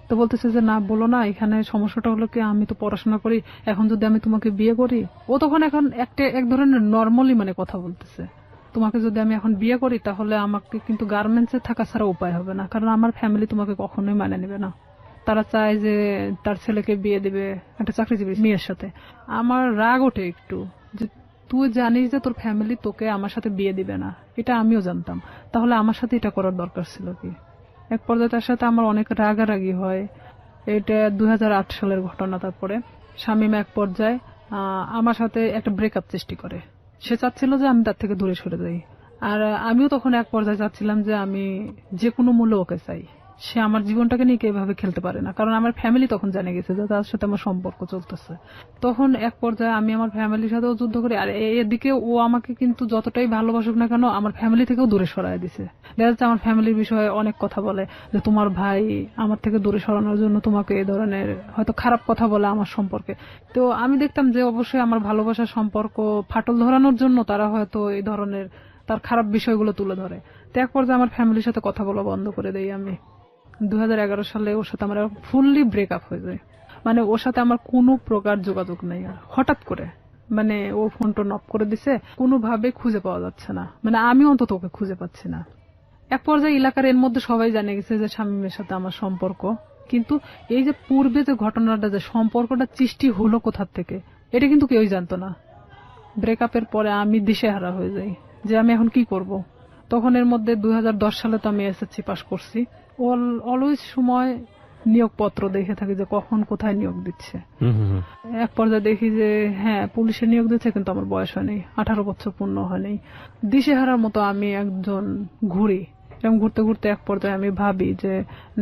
তো বলতেছে যে না বলো না, এখানে সমস্যাটা হলো কি আমি তো পড়াশোনা করি, এখন যদি আমি তোমাকে বিয়ে করি, ও তখন এখন এক ধরনের নর্মালি মানে কথা বলতেছে, তোমাকে যদি আমি এখন বিয়ে করি তাহলে আমাকে কিন্তু গার্মেন্টসে থাকা ছাড়া উপায় হবে না, কারণ আমার ফ্যামিলি তোমাকে কখনোই মানে নেবে না। তারা চায় যে তার ছেলেকে বিয়ে দিবে একটা চাকরিজীবী মেয়ের সাথে। আমার রাগ ওঠে একটু যে তুই জানিস যে তোর ফ্যামিলি তোকে আমার সাথে বিয়ে দিবে না, এটা আমিও জানতাম, তাহলে আমার সাথে এটা করার দরকার ছিল কি? এক পর্যায়ে তার সাথে আমার অনেক রাগারাগি হয়। এটা 2008 সালের ঘটনা। তারপরে শামীম এক পর্যায়ে আমার সাথে একটা ব্রেকআপ সৃষ্টি করে। সে চাচ্ছিল যে আমি তার থেকে দূরে সরে যাই, আর আমিও তখন এক পর্যায়ে চাচ্ছিলাম যে আমি যে কোনো মূল্যে ওকে চাই। সে আমার জীবনটাকে নিয়ে এভাবে খেলতে পারে না, কারণ আমার ফ্যামিলি তখন জেনে গেছে যে তার সাথে আমার সম্পর্ক চলতেছে। তখন এক পর্যায়ে আমি আমার ফ্যামিলির সাথেও যুদ্ধ করি, আর এদিকে ও আমাকে কিন্তু যতটাই ভালোবাসুক না কেন আমার ফ্যামিলি থেকেও দূরে সরায় দিছে। দেখা যাচ্ছে আমার ফ্যামিলির বিষয়ে অনেক কথা বলে যে তোমার ভাই আমার থেকে দূরে সরানোর জন্য তোমাকে এই ধরনের হয়তো খারাপ কথা বলে আমার সম্পর্কে। তো আমি দেখতাম যে অবশ্যই আমার ভালোবাসার সম্পর্ক ফাটল ধরানোর জন্য তারা হয়তো এই ধরনের তার খারাপ বিষয়গুলো তুলে ধরে। তো এক পর্যায়ে আমার ফ্যামিলির সাথে কথা বলা বন্ধ করে দেই আমি। 2011 সালে ওর সাথে আমার ফুললি ব্রেকআপ হয়ে যায়, মানে ওর সাথে আমার কোনো প্রকার যোগাযোগ নেই। আর হঠাৎ করে মানে ও ফোনটা অফ করে দিছে, কোনোভাবে খুঁজে পাওয়া যাচ্ছে না, মানে আমি অন্তত ওকে খুঁজে পাচ্ছি না। এক পর্যায়ে এলাকার এর মধ্যে সবাই জানে গেছে যে শামীমের সাথে আমার সম্পর্ক, কিন্তু এই যে পূর্বে যে ঘটনাটা যে সম্পর্কটা সৃষ্টি হলো কোথা থেকে এটা কিন্তু কেউই জানতো না। ব্রেকআপের পরে আমি দিশেহারা হয়ে যাই যে আমি এখন কি করব। তখন এর মধ্যে 2010 সালে তো আমি এসএসসি পাস করছি। অলওয়েজ সময় নিয়োগপত্র দেখে থাকি যে কখন কোথায় নিয়োগ দিচ্ছে। এক পর্যায়ে দেখি যে হ্যাঁ পুলিশে নিয়োগ দিচ্ছে, কিন্তু আমার বয়স হয়নি, 18 বছর পূর্ণ হয়নি। দিশেহারার মতো আমি একজন ঘুরি, এবং ঘুরতে ঘুরতে এক পর্যায়ে আমি ভাবি যে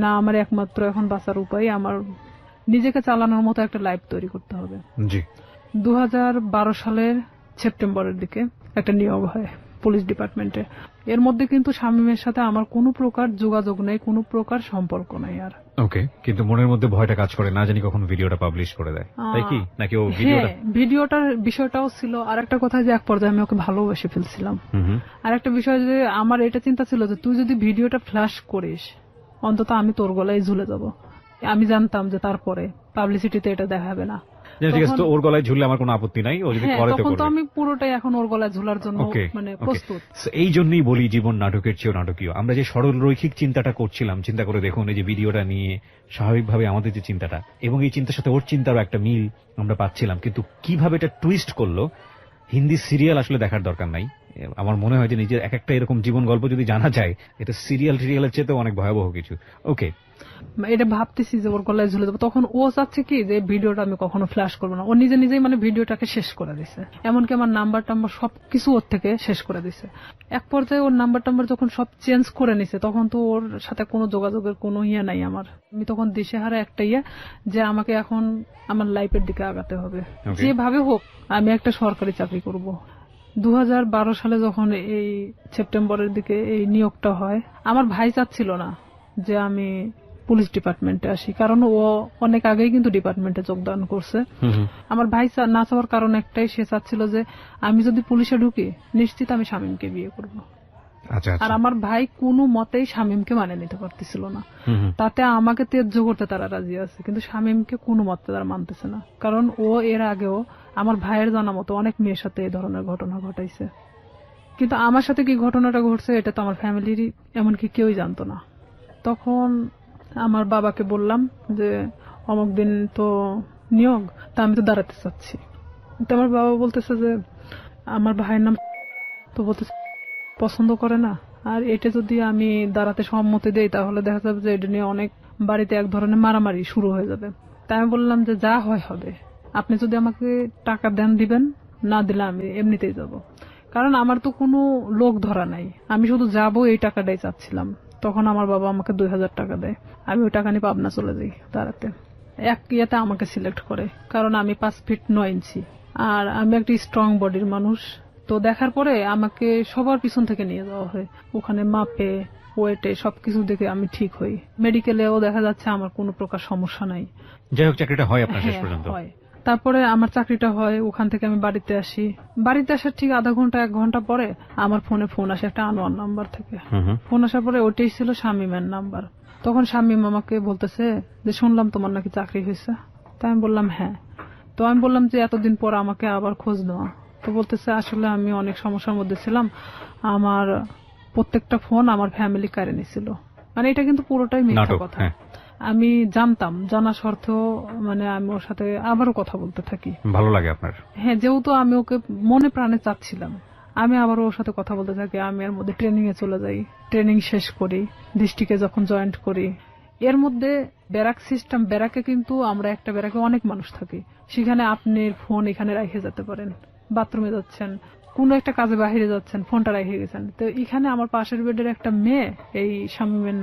না, আমার একমাত্র এখন বাঁচার উপায় আমার নিজেকে চালানোর মতো একটা লাইফ তৈরি করতে হবে। 2012 সালের সেপ্টেম্বরের দিকে একটা নিয়োগ হয় পুলিশ ডিপার্টমেন্টে। এর মধ্যে কিন্তু শামীমের সাথে আমার কোনো প্রকার যোগাযোগ নেই, কোনো প্রকার সম্পর্ক নাই। আর ওকে, কিন্তু মনের মধ্যে ভয়টা কাজ করে, না জানি কখন ভিডিওটা পাবলিশ করে দেয়, তাই কি? নাকি ও ভিডিওটার বিষয়টাও ছিল। আর একটা কথা যে এক পর্যায়ে আমি ওকে ভালোবেসে ফেলছিলাম। আর একটা বিষয় যে আমার এটা চিন্তা ছিল যে তুই যদি ভিডিওটা ফ্ল্যাশ করিস অন্তত আমি তোর গলায় ঝুলে যাব। আমি জানতাম যে তারপরে পাবলিসিটিতে এটা দেখাবে না। ঠিক আছে, তো ওর গলায় ঝুললে আমার কোনো আপত্তি নাই, ও যদি করে তো তখন তো আমি পুরোটাই এখন ওর গলায় ঝুলার জন্য মানে প্রস্তুত। এই জন্যই বলি জীবন নাটকের চেয়েও নাটকীয়। আমরা যে সরল রৈখিক চিন্তাটা করছিলাম, চিন্তা করে দেখুন এই যে ভিডিওটা নিয়ে স্বাভাবিকভাবে আমাদের যে চিন্তাটা, এবং এই চিন্তার সাথে ওর চিন্তারও একটা মিল আমরা পাচ্ছিলাম, কিন্তু কিভাবে এটা টুইস্ট করলো। হিন্দি সিরিয়াল আসলে দেখার দরকার নাই। আমার মনে হয় যে নিজের এক একটা এরকম জীবন গল্প যদি জানা যায়, এটা সিরিয়ালের চেয়েও অনেক ভয়াবহ কিছু। ওকে, এটা ভাবতেছি যে ওর গলায় ঝুলে দেবো, তখন ও চাচ্ছে কি যে ভিডিওটা আমি কখনো ফ্ল্যাশ করবো না। ও নিজেই মানে ভিডিওটাকে শেষ করে দিছে, এমনকি আমার নাম্বার টাম্বার সবকিছু ওর থেকে শেষ করে দিছে। এক পর্যায়ে ওর নাম্বার টাম্বার যখন সব চেঞ্জ করে নিছে, তখন তো ওর সাথে কোনো যোগাযোগের কোনো ইয়ে নাই আমার। আমি তখন দিশেহারা একটা যে আমাকে এখন আমার লাইফের দিকে আগাতে হবে, যেভাবে হোক আমি একটা সরকারি চাকরি করব। 2012 সালে যখন এই সেপ্টেম্বরের দিকে এই নিয়োগটা হয়, আমার ভাই চাচ্ছিল না যে আমি পুলিশ ডিপার্টমেন্টে আসি, কারণ ও অনেক আগেই কিন্তু ডিপার্টমেন্টে যোগদান করছে। আমার ভাই না চাওয়ার কারণ একটাই, সে চাচ্ছিল যে আমি যদি পুলিশে ঢুকি নিশ্চিত আমি শামীমকে বিয়ে করব। আর আমার ভাই কোনো মতেই শামীমকে মানে নিতে পারতেছিল না। তাতে আমাকে ত্যায্য করতে তারা রাজি আছে, কিন্তু শামীমকে কোনো মতে তারা মানতেছে না, কারণ ও এর আগেও আমার ভাইয়ের জানা মতো অনেক মেয়ের সাথে এই ধরনের ঘটনা ঘটাইছে। কিন্তু আমার সাথে কি ঘটনাটা ঘটছে এটা তো আমার ফ্যামিলির এমনকি কেউই জানতো না। তখন আমার বাবাকে বললাম যে অমুক দিন তো নিয়োগ, তা আমি তো দাঁড়াতে চাচ্ছি। তো আমার বাবা বলতেছে যে আমার ভাইয়ের নাম তো বলতেছে পছন্দ করে না, আর এটা যদি আমি দাঁড়াতে সম্মতি দেই তাহলে দেখা যাবে যে এটা নিয়ে অনেক বাড়িতে এক ধরনের মারামারি শুরু হয়ে যাবে। তাই আমি বললাম যে যা হয় হবে, আপনি যদি আমাকে টাকা দেন দিবেন, না দিলে আমি এমনিতেই যাব, কারণ আমার তো কোনো লোক ধরা নাই, আমি শুধু যাবো এই টাকাটাই চাচ্ছিলাম। তখন আমার বাবা আমাকে 2000 টাকা দেয়, আমি ওই টাকা নিয়ে পাবনা চলে যাই দাঁড়াতে। এক ইয়েতে আমাকে সিলেক্ট করে, কারণ আমি 5 ফিট 9 ইঞ্চি আর আমি একটা স্ট্রং বডির মানুষ। তো দেখার পরে আমাকে সবার পিছন থেকে নিয়ে যাওয়া হয়, ওখানে মাপে ওয়েটে সবকিছু দেখে আমি ঠিক হই। মেডিকেলেও দেখা যাচ্ছে আমার কোনো প্রকার সমস্যা নাই। যাই হোক, চাকরিটা হয় আপনার শেষ পর্যন্ত? হয়। তারপরে আমার চাকরিটা হয়, ওখান থেকে আমি বাড়িতে আসি। বাড়িতে আসার ঠিক আধা ঘন্টা 1 ঘন্টা পরে আমার ফোন আসে একটা আনোয়ার নাম্বার থেকে। ফোন আসার পরে ওইটাই ছিল শামীমের নাম্বার। তখন শামীম আমাকে বলতেছে যে শুনলাম তোমার নাকি চাকরি হয়েছে। তাই আমি বললাম হ্যাঁ। তো আমি বললাম যে এতদিন পর আমাকে আবার খোঁজ নেওয়া। তো বলতেছে আসলে আমি অনেক সমস্যার মধ্যে ছিলাম, আমার প্রত্যেকটা ফোন আমার ফ্যামিলি কেড়ে নিছিল। মানে এটা কিন্তু পুরোটাই মিথ্যা কথা। আমি জানতাম, জানা সত্ত্বেও মানে আমি ওর সাথে আবারও কথা বলতে থাকি। ভালো লাগে আপনার? হ্যাঁ, যেহেতু আমি ওকে মনে প্রাণে চাচ্ছিলাম, আমি আবারও ওর সাথে কথা বলতে থাকি। আমি এর মধ্যে ট্রেনিং এ চলে যাই, ট্রেনিং শেষ করি, ডিস্ট্রিক্টে যখন জয়েন্ট করি। এর মধ্যে ব্যারাক সিস্টেম, ব্যারাকে কিন্তু আমরা একটা ব্যারাকে অনেক মানুষ থাকি, সেখানে আপনি ফোন এখানে রেখে যেতে পারেন, বাথরুমে যাচ্ছেন, কোন একটা কাজে বাহিরে যাচ্ছেন, ফোনটা রেখে গেছেন। তো এখানে আমার পাশের বেডের একটা মেয়ে এই শামীমের